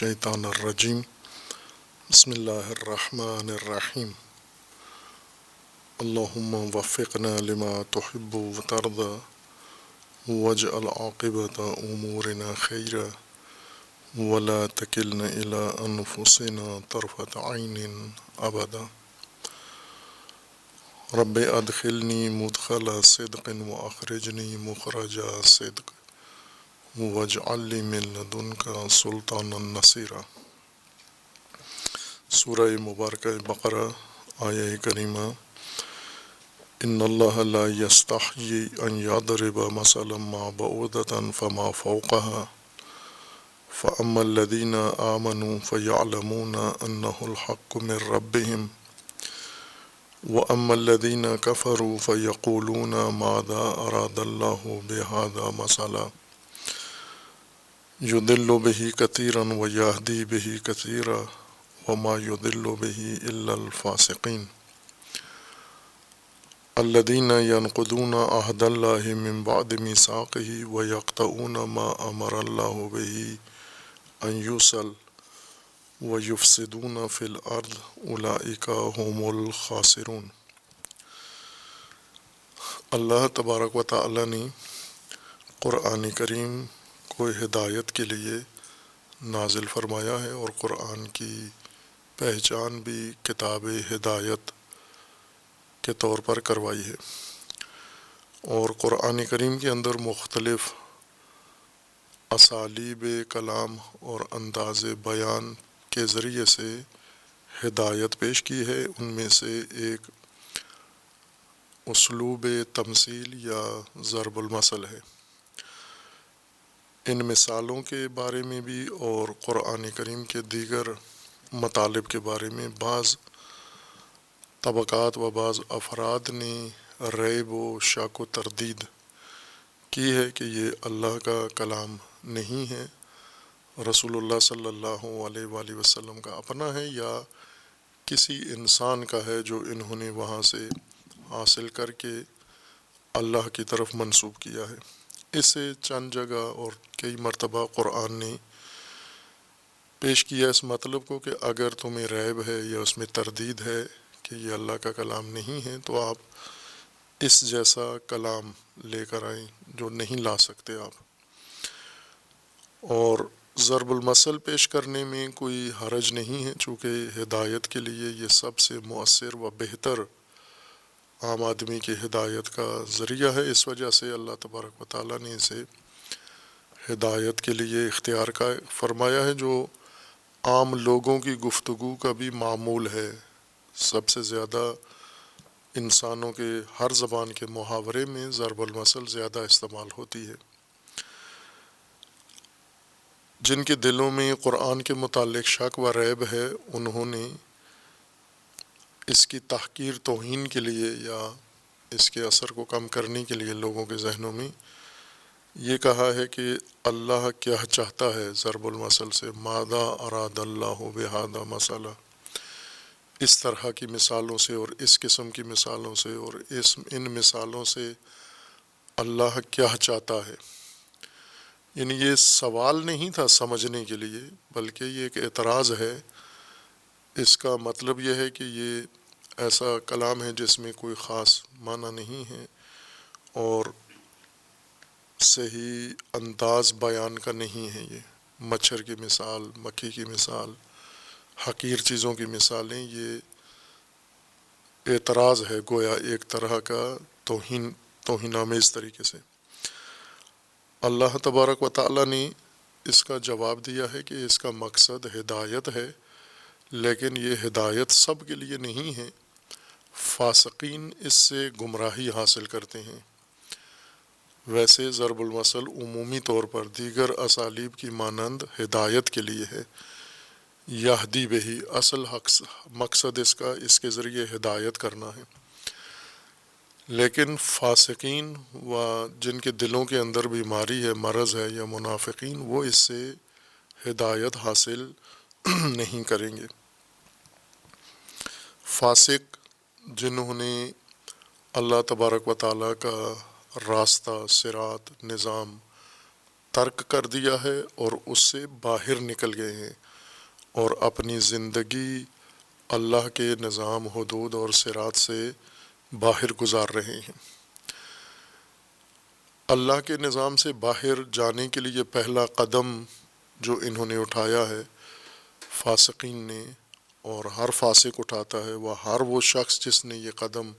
الشیطان الرجیم بسم اللہ الرحمن الرحیم اللہم وفقنا لما تحب وترضى واجعل عاقبۃ امورنا خیرا ولا تکلنا الی انفسنا طرفۃ عین ابدا رب ادخلنی مدخل صدق واخرجنی مخرج صدق واجعل لی من لدنک سلطانا نصیرا۔ سورہ مبارکہ بقرہ آیہ کریمہ ان اللہ لا یستحیی ان یضرب مثلا ما بعوضۃ فما فوقها فاما الذین آمنوا فیعلمون انہ الحق من ربهم واما الذین کفروا فیقولون ماذا اراد اللہ بہذا مثلا یضل بہ کثیرا ویہدی بہ کثیرا وما یضل بہ الا الفاسقین الذین ینقضون عہد اللہ من بعد میثاقہ ویقطعون ما امر اللہ بہ ان یوصل ویفسدون فی الارض اولئک هم الخاسرون۔ اللہ تبارک و تعالی نے قرآن کریم کو ہدایت کے لیے نازل فرمایا ہے، اور قرآن کی پہچان بھی کتاب ہدایت کے طور پر کروائی ہے، اور قرآن کریم کے اندر مختلف اسالیب کلام اور انداز بیان کے ذریعے سے ہدایت پیش کی ہے۔ ان میں سے ایک اسلوب تمثیل یا ضرب المثل ہے۔ ان مثالوں کے بارے میں بھی اور قرآن کریم کے دیگر مطالب کے بارے میں بعض طبقات و بعض افراد نے ریب و شک و تردید کی ہے کہ یہ اللہ کا کلام نہیں ہے، رسول اللہ صلی اللہ علیہ وآلہ وسلم کا اپنا ہے، یا کسی انسان کا ہے جو انہوں نے وہاں سے حاصل کر کے اللہ کی طرف منسوب کیا ہے۔ اس سے چند جگہ اور کئی مرتبہ قرآن نے پیش کیا اس مطلب کو کہ اگر تمہیں ریب ہے یا اس میں تردید ہے کہ یہ اللہ کا کلام نہیں ہے تو آپ اس جیسا کلام لے کر آئیں جو نہیں لا سکتے آپ۔ اور ضرب المثل پیش کرنے میں کوئی حرج نہیں ہے، چونکہ ہدایت کے لیے یہ سب سے مؤثر و بہتر عام آدمی کی ہدایت کا ذریعہ ہے۔ اس وجہ سے اللہ تبارک و تعالیٰ نے اسے ہدایت کے لیے اختیار کا فرمایا ہے، جو عام لوگوں کی گفتگو کا بھی معمول ہے۔ سب سے زیادہ انسانوں کے ہر زبان کے محاورے میں ضرب المثل زیادہ استعمال ہوتی ہے۔ جن کے دلوں میں قرآن کے متعلق شک و ریب ہے، انہوں نے اس کی تحقیر توہین کے لیے یا اس کے اثر کو کم کرنے کے لیے لوگوں کے ذہنوں میں یہ کہا ہے کہ اللہ کیا چاہتا ہے ضرب المثل سے، ماذا اراد اللہ بہذا مثلا۔ اس طرح کی مثالوں سے اور اس قسم کی مثالوں سے اور ان مثالوں سے اللہ کیا چاہتا ہے، یعنی یہ سوال نہیں تھا سمجھنے کے لیے، بلکہ یہ ایک اعتراض ہے۔ اس کا مطلب یہ ہے کہ یہ ایسا کلام ہے جس میں کوئی خاص معنی نہیں ہے اور صحیح انداز بیان کا نہیں ہے۔ یہ مچھر کی مثال، مکھی کی مثال، حقیر چیزوں کی مثالیں، یہ اعتراض ہے، گویا ایک طرح کا توہین آمیز طریقے سے۔ اللہ تبارک و تعالیٰ نے اس کا جواب دیا ہے کہ اس کا مقصد ہدایت ہے، لیکن یہ ہدایت سب کے لیے نہیں ہے۔ فاسقین اس سے گمراہی حاصل کرتے ہیں۔ ویسے ضرب المثل عمومی طور پر دیگر اسالیب کی مانند ہدایت کے لیے ہے، یہدی بہی، اصل مقصد اس کے ذریعے ہدایت کرنا ہے، لیکن فاسقین و جن کے دلوں کے اندر بیماری ہے، مرض ہے یا منافقین، وہ اس سے ہدایت حاصل نہیں کریں گے۔ فاسق جنہوں نے اللہ تبارک و تعالیٰ کا راستہ، صراط، نظام ترک کر دیا ہے اور اس سے باہر نکل گئے ہیں اور اپنی زندگی اللہ کے نظام، حدود اور صراط سے باہر گزار رہے ہیں۔ اللہ کے نظام سے باہر جانے کے لیے پہلا قدم جو انہوں نے اٹھایا ہے فاسقین نے، اور ہر فاسق اٹھاتا ہے، وہ شخص جس نے یہ قدم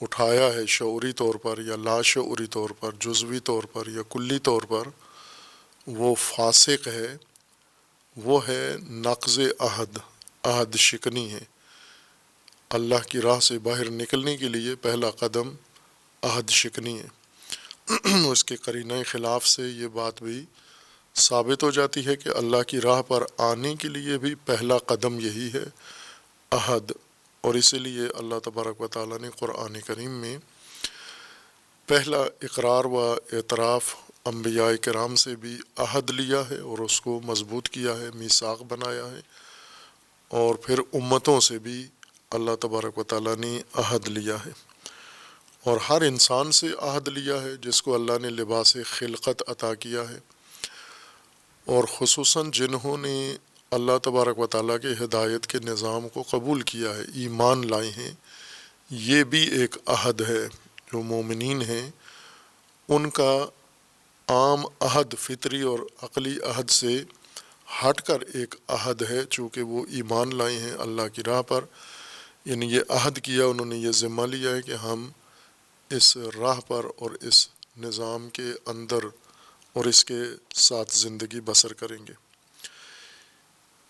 اٹھایا ہے شعوری طور پر یا لاشعوری طور پر، جزوی طور پر یا کلی طور پر، وہ فاسق ہے، وہ ہے نقض عہد شکنی ہے۔ اللہ کی راہ سے باہر نکلنے کے لیے پہلا قدم عہد شکنی ہے۔ اس کے قرینہ خلاف سے یہ بات بھی ثابت ہو جاتی ہے کہ اللہ کی راہ پر آنے کے لیے بھی پہلا قدم یہی ہے، عہد۔ اور اسی لیے اللہ تبارک و تعالیٰ نے قرآن کریم میں پہلا اقرار و اعتراف انبیاء کرام سے بھی عہد لیا ہے اور اس کو مضبوط کیا ہے، میثاق بنایا ہے، اور پھر امتوں سے بھی اللہ تبارک و تعالیٰ نے عہد لیا ہے، اور ہر انسان سے عہد لیا ہے جس کو اللہ نے لباس خلقت عطا کیا ہے، اور خصوصاً جنہوں نے اللہ تبارک و تعالیٰ کے ہدایت کے نظام کو قبول کیا ہے، ایمان لائے ہیں، یہ بھی ایک عہد ہے۔ جو مومنین ہیں ان کا عام عہد فطری اور عقلی عہد سے ہٹ کر ایک عہد ہے، چونکہ وہ ایمان لائے ہیں اللہ کی راہ پر، یعنی یہ عہد کیا، انہوں نے یہ ذمہ لیا ہے کہ ہم اس راہ پر اور اس نظام کے اندر اور اس کے ساتھ زندگی بسر کریں گے۔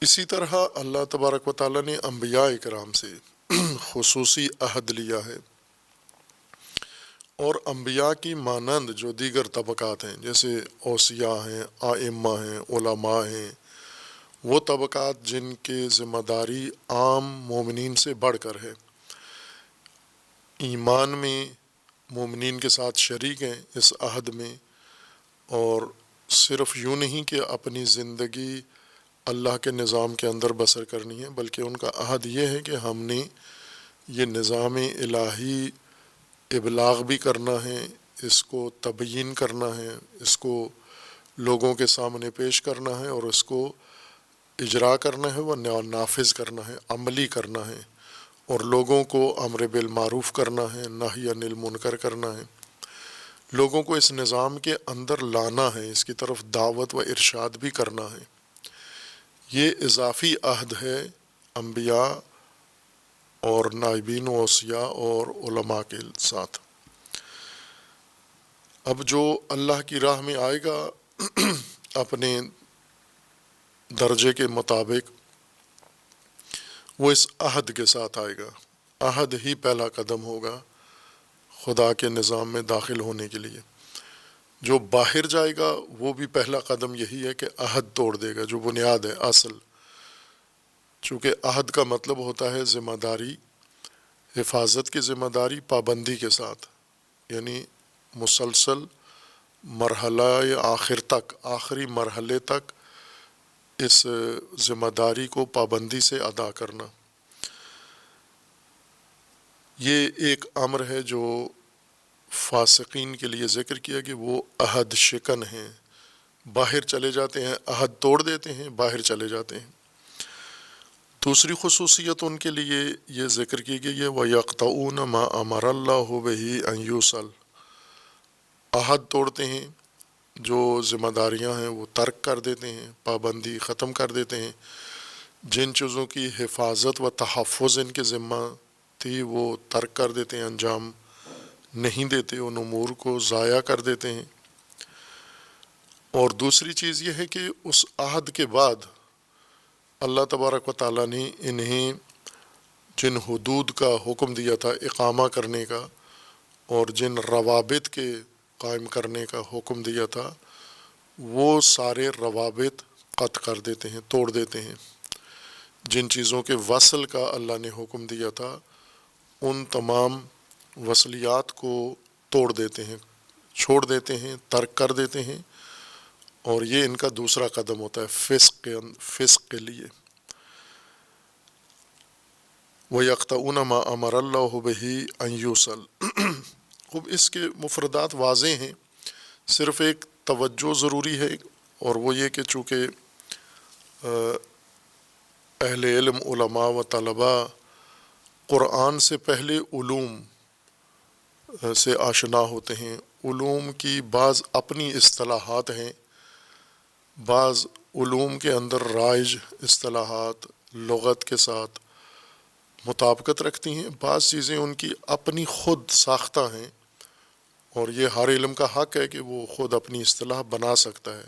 اسی طرح اللہ تبارک و تعالیٰ نے انبیاء کرام سے خصوصی عہد لیا ہے، اور انبیاء کی مانند جو دیگر طبقات ہیں جیسے اوصیاء ہیں، ائمہ ہیں، علماء ہیں، وہ طبقات جن کے ذمہ داری عام مومنین سے بڑھ کر ہے، ایمان میں مومنین کے ساتھ شریک ہیں اس عہد میں، اور صرف یوں نہیں کہ اپنی زندگی اللہ کے نظام کے اندر بسر کرنی ہے، بلکہ ان کا عہد یہ ہے کہ ہم نے یہ نظام الہی ابلاغ بھی کرنا ہے، اس کو تبیین کرنا ہے، اس کو لوگوں کے سامنے پیش کرنا ہے، اور اس کو اجرا کرنا ہے، وہ نافذ کرنا ہے، عملی کرنا ہے، اور لوگوں کو امر بالمعروف کرنا ہے، نہی عن المنکر کرنا ہے، لوگوں کو اس نظام کے اندر لانا ہے، اس کی طرف دعوت و ارشاد بھی کرنا ہے۔ یہ اضافی عہد ہے انبیاء اور نائبین و اوصیاء اور علماء کے ساتھ۔ اب جو اللہ کی راہ میں آئے گا اپنے درجے کے مطابق، وہ اس عہد کے ساتھ آئے گا۔ عہد ہی پہلا قدم ہوگا خدا کے نظام میں داخل ہونے کے لیے۔ جو باہر جائے گا وہ بھی پہلا قدم یہی ہے کہ عہد توڑ دے گا، جو بنیاد ہے، اصل، چونکہ عہد کا مطلب ہوتا ہے ذمہ داری، حفاظت کی ذمہ داری پابندی کے ساتھ، یعنی مسلسل مرحلہ آخر تک، آخری مرحلے تک اس ذمہ داری کو پابندی سے ادا کرنا۔ یہ ایک امر ہے جو فاسقین کے لیے ذکر کیا کہ وہ عہد شکن ہیں، باہر چلے جاتے ہیں، عہد توڑ دیتے ہیں، باہر چلے جاتے ہیں۔ دوسری خصوصیت ان کے لیے یہ ذکر کی گئی ہے وَيَقْطَعُونَ مَا أَمَرَ اللَّهُ بِهِ أَن يُوصَلَ، عہد توڑتے ہیں، جو ذمہ داریاں ہیں وہ ترک کر دیتے ہیں، پابندی ختم کر دیتے ہیں، جن چیزوں کی حفاظت و تحفظ ان کے ذمہ تھی وہ ترک کر دیتے ہیں، انجام نہیں دیتے، ان امور کو ضائع کر دیتے ہیں۔ اور دوسری چیز یہ ہے کہ اس عہد کے بعد اللہ تبارک و تعالیٰ نے انہیں جن حدود کا حکم دیا تھا اقامہ کرنے کا اور جن روابط کے قائم کرنے کا حکم دیا تھا، وہ سارے روابط قطع کر دیتے ہیں، توڑ دیتے ہیں۔ جن چیزوں کے وصل کا اللہ نے حکم دیا تھا ان تمام وصلیات کو توڑ دیتے ہیں، چھوڑ دیتے ہیں، ترک کر دیتے ہیں، اور یہ ان کا دوسرا قدم ہوتا ہے فسق کے لیے۔ وَيَقْطَعُونَ مَا أَمَرَ اللَّهُ بِهِ أَن يُوصَلَ۔ خوب اس کے مفردات واضح ہیں، صرف ایک توجہ ضروری ہے، اور وہ یہ کہ چونکہ اہل علم علماء و طلباء قرآن سے پہلے علوم سے آشنا ہوتے ہیں، علوم کی بعض اپنی اصطلاحات ہیں، بعض علوم کے اندر رائج اصطلاحات لغت کے ساتھ مطابقت رکھتی ہیں، بعض چیزیں ان کی اپنی خود ساختہ ہیں، اور یہ ہر علم کا حق ہے کہ وہ خود اپنی اصطلاح بنا سکتا ہے۔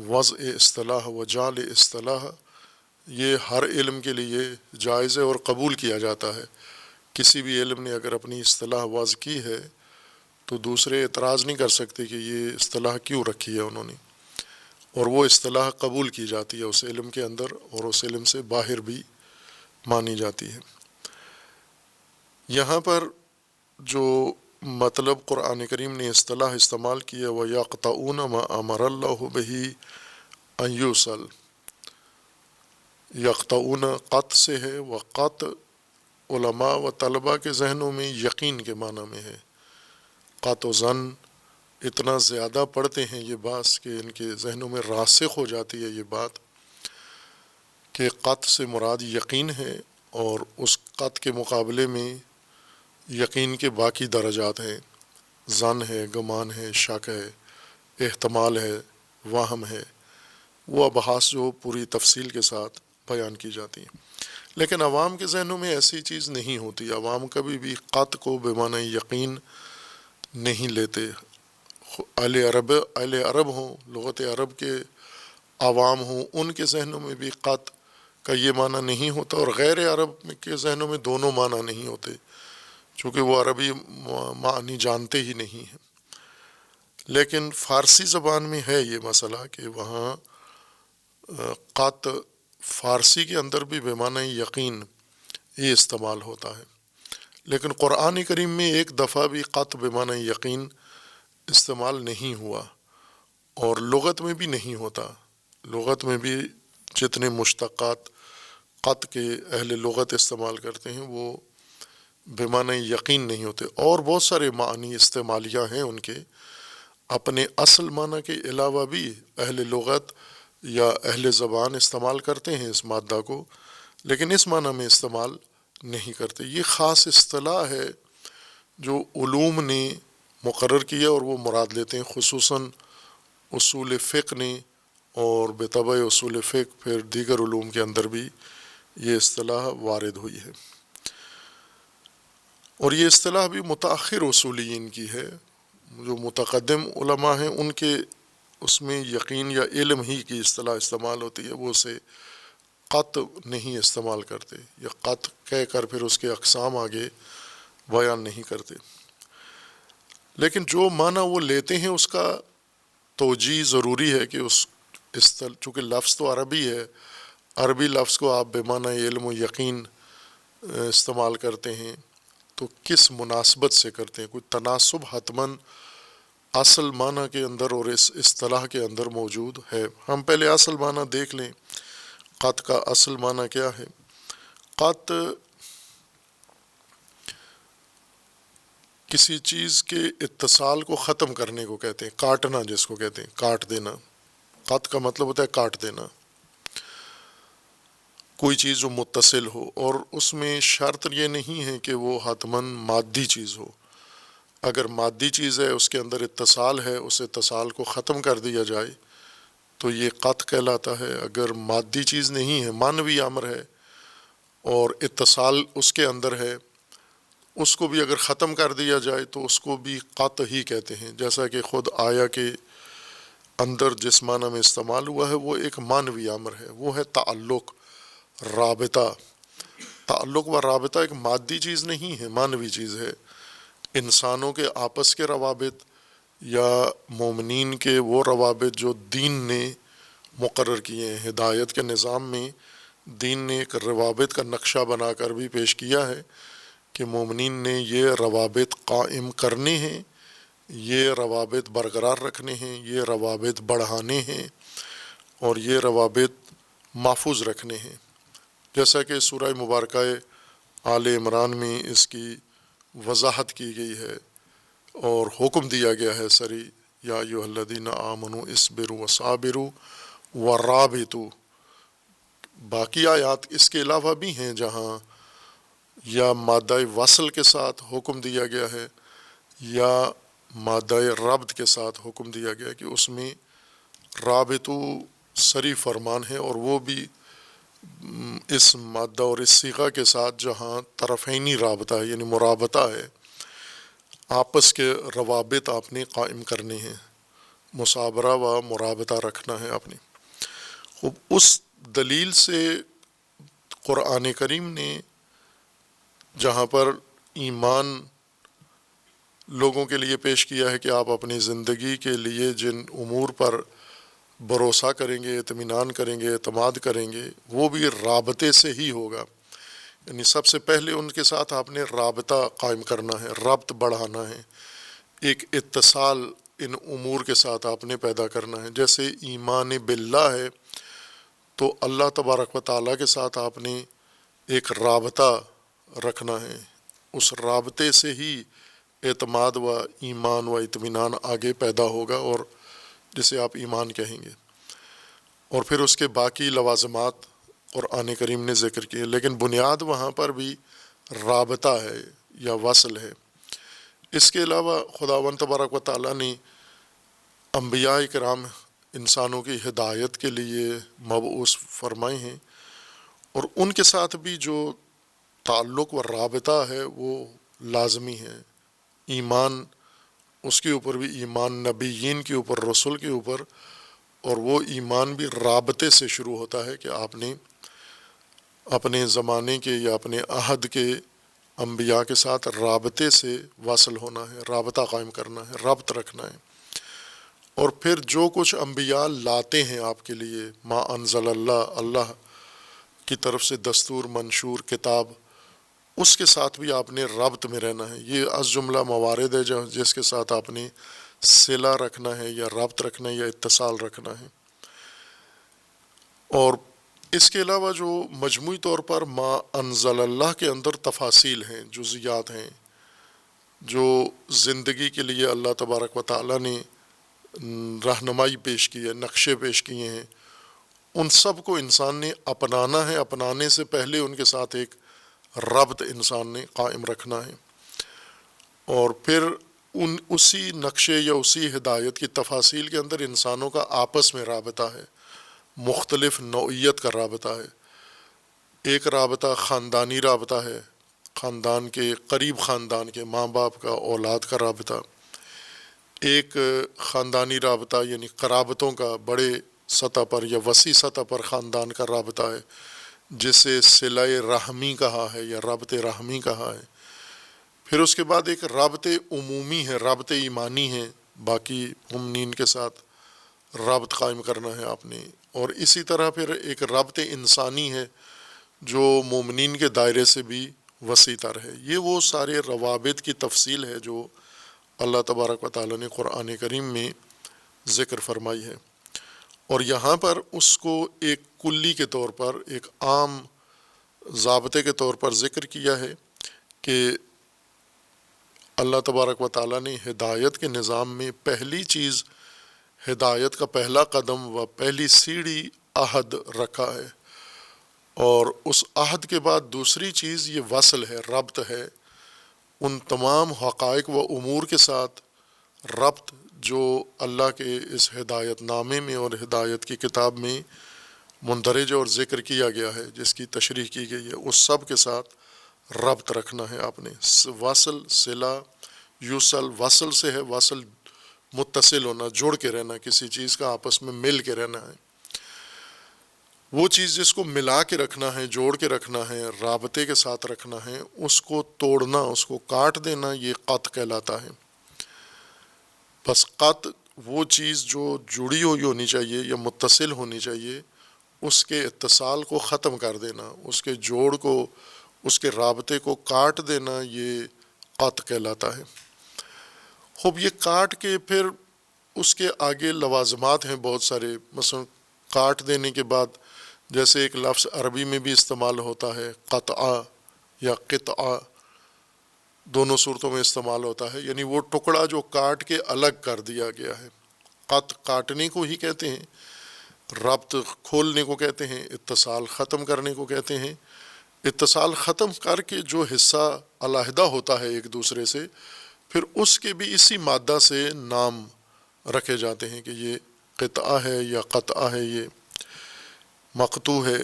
وضع اصطلاح و جعل اصطلاح یہ ہر علم کے لیے جائز ہے اور قبول کیا جاتا ہے۔ کسی بھی علم نے اگر اپنی اصطلاح وضع کی ہے تو دوسرے اعتراض نہیں کر سکتے کہ یہ اصطلاح کیوں رکھی ہے انہوں نے، اور وہ اصطلاح قبول کی جاتی ہے اس علم کے اندر اور اس علم سے باہر بھی مانی جاتی ہے۔ یہاں پر جو مطلب قرآن کریم نے اصطلاح استعمال کی ہے وَيَقْطَعُونَ مَا أَمَرَ اللَّهُ بِهِ أَن يُوصَلَ، یقطعون قط سے ہے، وقط علماء و طلباء کے ذہنوں میں یقین کے معنی میں ہے۔ قط و ظن اتنا زیادہ پڑھتے ہیں یہ بات کہ ان کے ذہنوں میں راسخ ہو جاتی ہے یہ بات کہ قط سے مراد یقین ہے، اور اس قط کے مقابلے میں یقین کے باقی درجات ہیں، ظن ہے، گمان ہے، شک ہے، احتمال ہے، وہم ہے، وہ ابحاث جو پوری تفصیل کے ساتھ بیان کی جاتی ہیں۔ لیکن عوام کے ذہنوں میں ایسی چیز نہیں ہوتی، عوام کبھی بھی قط کو بے معنی یقین نہیں لیتے۔ اہل عرب ہوں، لغت عرب کے عوام ہوں، ان کے ذہنوں میں بھی قط کا یہ معنی نہیں ہوتا، اور غیر عرب کے ذہنوں میں دونوں معنی نہیں ہوتے، چونکہ وہ عربی معنی جانتے ہی نہیں ہیں۔ لیکن فارسی زبان میں ہے یہ مسئلہ کہ وہاں قط فارسی کے اندر بھی بے معنی یقین یہ استعمال ہوتا ہے، لیکن قرآن کریم میں ایک دفعہ بھی قط بے معنی یقین استعمال نہیں ہوا، اور لغت میں بھی نہیں ہوتا۔ لغت میں بھی جتنے مشتقات قط کے اہل لغت استعمال کرتے ہیں وہ بے معنی یقین نہیں ہوتے، اور بہت سارے معنی استعمالیہ ہیں ان کے اپنے اصل معنی کے علاوہ بھی اہل لغت یا اہل زبان استعمال کرتے ہیں اس مادہ کو، لیکن اس معنی میں استعمال نہیں کرتے۔ یہ خاص اصطلاح ہے جو علوم نے مقرر کیا اور وہ مراد لیتے ہیں، خصوصاً اصول فقہ نے، اور بطبع اصول فقہ پھر دیگر علوم کے اندر بھی یہ اصطلاح وارد ہوئی ہے، اور یہ اصطلاح بھی متأخر اصولیین کی ہے۔ جو متقدم علماء ہیں ان کے اس میں یقین یا علم ہی کی اصطلاح استعمال ہوتی ہے، وہ اسے قط نہیں استعمال کرتے، یا قط کہہ کر پھر اس کے اقسام آگے بیان نہیں کرتے۔ لیکن جو معنی وہ لیتے ہیں اس کا توجیہ ضروری ہے کہ چونکہ لفظ تو عربی ہے، عربی لفظ کو آپ بے معنی علم و یقین استعمال کرتے ہیں تو کس مناسبت سے کرتے ہیں، کوئی تناسب حتماً اصل معنی کے اندر اور اس اصطلاح کے اندر موجود ہے۔ ہم پہلے اصل معنی دیکھ لیں، قط کا اصل معنی کیا ہے؟ قط کسی چیز کے اتصال کو ختم کرنے کو کہتے ہیں، کاٹنا جس کو کہتے ہیں، کاٹ دینا۔ قط کا مطلب ہوتا ہے کاٹ دینا، کوئی چیز جو متصل ہو، اور اس میں شرط یہ نہیں ہے کہ وہ حتماً مادی چیز ہو۔ اگر مادی چیز ہے، اس کے اندر اتصال ہے، اس اتصال کو ختم کر دیا جائے تو یہ قط کہلاتا ہے۔ اگر مادی چیز نہیں ہے، معنوی امر ہے اور اتصال اس کے اندر ہے، اس کو بھی اگر ختم کر دیا جائے تو اس کو بھی قط ہی کہتے ہیں۔ جیسا کہ خود آیا کے اندر جس معنی میں استعمال ہوا ہے وہ ایک معنوی امر ہے، وہ ہے تعلق، رابطہ۔ تعلق و رابطہ ایک مادی چیز نہیں ہے، معنوی چیز ہے۔ انسانوں کے آپس کے روابط یا مومنین کے وہ روابط جو دین نے مقرر کیے ہیں، ہدایت کے نظام میں دین نے ایک روابط کا نقشہ بنا کر بھی پیش کیا ہے کہ مومنین نے یہ روابط قائم کرنے ہیں، یہ روابط برقرار رکھنے ہیں، یہ روابط بڑھانے ہیں، اور یہ روابط محفوظ رکھنے ہیں۔ جیسا کہ سورہ مبارکہ آل عمران میں اس کی وضاحت کی گئی ہے اور حکم دیا گیا ہے سری، یا ایھا الذین آمنوا اصبروا وصابروا ورابطوا۔ باقی آیات اس کے علاوہ بھی ہیں جہاں یا مادہ وصل کے ساتھ حکم دیا گیا ہے یا مادہ ربط کے ساتھ حکم دیا گیا کہ اس میں رابطو صریح فرمان ہے، اور وہ بھی اس مادہ اور اس صیغہ کے ساتھ جہاں طرفینی رابطہ ہے، یعنی مرابطہ ہے، آپس کے روابط آپ نے قائم کرنے ہیں، مصابرہ و مرابطہ رکھنا ہے اپنی۔ خوب، اس دلیل سے قرآن کریم نے جہاں پر ایمان لوگوں کے لیے پیش کیا ہے کہ آپ اپنی زندگی کے لیے جن امور پر بھروسہ کریں گے، اطمینان کریں گے، اعتماد کریں گے، وہ بھی رابطے سے ہی ہوگا، یعنی سب سے پہلے ان کے ساتھ آپ نے رابطہ قائم کرنا ہے، ربط بڑھانا ہے، ایک اتصال ان امور کے ساتھ آپ نے پیدا کرنا ہے۔ جیسے ایمان باللہ ہے تو اللہ تبارک و تعالیٰ کے ساتھ آپ نے ایک رابطہ رکھنا ہے، اس رابطے سے ہی اعتماد و ایمان و اطمینان آگے پیدا ہوگا، اور جسے آپ ایمان کہیں گے، اور پھر اس کے باقی لوازمات قرآن کریم نے ذکر کیے، لیکن بنیاد وہاں پر بھی رابطہ ہے یا وصل ہے۔ اس کے علاوہ خداوند تبارک و تعالیٰ نے انبیاء کرام انسانوں کی ہدایت کے لیے مبعوث فرمائے ہیں، اور ان کے ساتھ بھی جو تعلق و رابطہ ہے وہ لازمی ہے۔ ایمان، اس کے اوپر بھی ایمان نبیین کے اوپر، رسول کے اوپر، اور وہ ایمان بھی رابطے سے شروع ہوتا ہے کہ آپ نے اپنے زمانے کے یا اپنے عہد کے انبیاء کے ساتھ رابطے سے واصل ہونا ہے، رابطہ قائم کرنا ہے، ربط رکھنا ہے، اور پھر جو کچھ انبیاء لاتے ہیں آپ کے لیے، ما انزل اللہ کی طرف سے دستور، منشور، کتاب، اس کے ساتھ بھی آپ نے ربط میں رہنا ہے۔ یہ از جملہ موارد ہے جس کے ساتھ آپ نے صلہ رکھنا ہے یا ربط رکھنا ہے یا اتصال رکھنا ہے۔ اور اس کے علاوہ جو مجموعی طور پر ما انزل اللہ کے اندر تفاصیل ہیں، جزیات ہیں، جو زندگی کے لیے اللہ تبارک و تعالیٰ نے رہنمائی پیش کی ہے، نقشے پیش کیے ہیں، ان سب کو انسان نے اپنانا ہے۔ اپنانے سے پہلے ان کے ساتھ ایک ربط انسان نے قائم رکھنا ہے، اور پھر اسی نقشے یا اسی ہدایت کی تفاصیل کے اندر انسانوں کا آپس میں رابطہ ہے، مختلف نوعیت کا رابطہ ہے۔ ایک رابطہ خاندانی رابطہ ہے، خاندان کے قریب، خاندان کے ماں باپ کا، اولاد کا رابطہ۔ ایک خاندانی رابطہ یعنی قرابتوں کا بڑے سطح پر یا وسیع سطح پر خاندان کا رابطہ ہے، جسے صلہ رحمی کہا ہے یا ربط رحمی کہا ہے۔ پھر اس کے بعد ایک رابط عمومی ہے، رابط ایمانی ہے، باقی مومنین کے ساتھ رابط قائم کرنا ہے آپ نے، اور اسی طرح پھر ایک رابط انسانی ہے جو مومنین کے دائرے سے بھی وسیع تر ہے۔ یہ وہ سارے روابط کی تفصیل ہے جو اللہ تبارک و تعالیٰ نے قرآن کریم میں ذکر فرمائی ہے، اور یہاں پر اس کو ایک کلی کے طور پر، ایک عام ضابطے کے طور پر ذکر کیا ہے کہ اللہ تبارک و تعالیٰ نے ہدایت کے نظام میں پہلی چیز، ہدایت کا پہلا قدم و پہلی سیڑھی عہد رکھا ہے، اور اس عہد کے بعد دوسری چیز یہ وصل ہے، ربط ہے، ان تمام حقائق و امور کے ساتھ ربط جو اللہ کے اس ہدایت نامے میں اور ہدایت کی کتاب میں مندرج اور ذکر کیا گیا ہے، جس کی تشریح کی گئی ہے، اس سب کے ساتھ ربط رکھنا ہے آپ نے۔ وصل، صلہ، یوصل، وصل سے ہے وصل، متصل ہونا، جڑ کے رہنا، کسی چیز کا آپس میں مل کے رہنا ہے۔ وہ چیز جس کو ملا کے رکھنا ہے، جوڑ کے رکھنا ہے، رابطے کے ساتھ رکھنا ہے، اس کو توڑنا، اس کو کاٹ دینا، یہ قط کہلاتا ہے۔ بس قط وہ چیز جو جڑی ہوئی ہونی چاہیے یا متصل ہونی چاہیے، اس کے اتصال کو ختم کر دینا، اس کے جوڑ کو، اس کے رابطے کو کاٹ دینا، یہ قط کہلاتا ہے۔ خوب، یہ کاٹ کے پھر اس کے آگے لوازمات ہیں بہت سارے، مثلا کاٹ دینے کے بعد جیسے ایک لفظ عربی میں بھی استعمال ہوتا ہے، قطع یا قطع، دونوں صورتوں میں استعمال ہوتا ہے، یعنی وہ ٹکڑا جو کاٹ کے الگ کر دیا گیا ہے۔ قط کاٹنے کو ہی کہتے ہیں، ربط کھولنے کو کہتے ہیں، اتصال ختم کرنے کو کہتے ہیں۔ اتصال ختم کر کے جو حصہ علیحدہ ہوتا ہے ایک دوسرے سے، پھر اس کے بھی اسی مادہ سے نام رکھے جاتے ہیں کہ یہ قطعہ ہے یا قطعہ ہے، یہ مقطوع ہے۔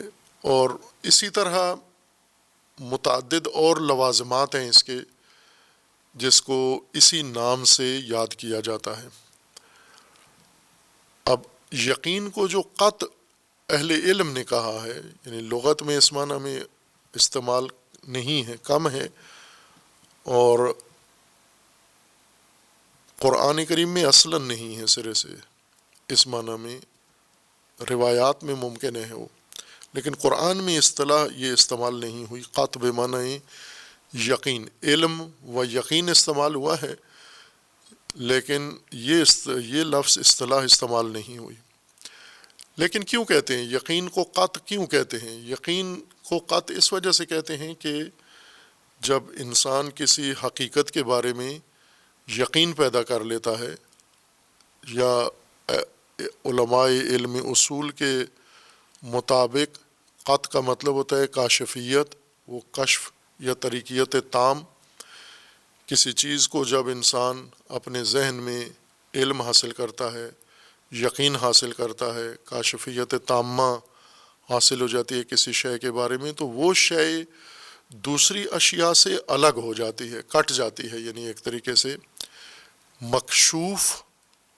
اور اسی طرح متعدد اور لوازمات ہیں اس کے، جس کو اسی نام سے یاد کیا جاتا ہے۔ اب یقین کو جو قط اہل علم نے کہا ہے، یعنی لغت میں اس معنی میں استعمال نہیں ہے، کم ہے، اور قرآن کریم میں اصلاً نہیں ہے سرے سے اس معنی میں، روایات میں ممکن ہے وہ، لیکن قرآن میں اصطلاح یہ استعمال نہیں ہوئی۔ قط بے معنی یقین، علم و یقین استعمال ہوا ہے، لیکن یہ لفظ اصطلاح استعمال نہیں ہوئی۔ لیکن کیوں کہتے ہیں یقین کو قط؟ کیوں کہتے ہیں یقین کو قط؟ اس وجہ سے کہتے ہیں کہ جب انسان کسی حقیقت کے بارے میں یقین پیدا کر لیتا ہے، یا علماء علم اصول کے مطابق قط کا مطلب ہوتا ہے کاشفیت، وہ کشف یا طریقیت تام، کسی چیز کو جب انسان اپنے ذہن میں علم حاصل کرتا ہے، یقین حاصل کرتا ہے، کاشفیت تامہ حاصل ہو جاتی ہے کسی شے کے بارے میں، تو وہ شے دوسری اشیاء سے الگ ہو جاتی ہے، کٹ جاتی ہے، یعنی ایک طریقے سے مکشوف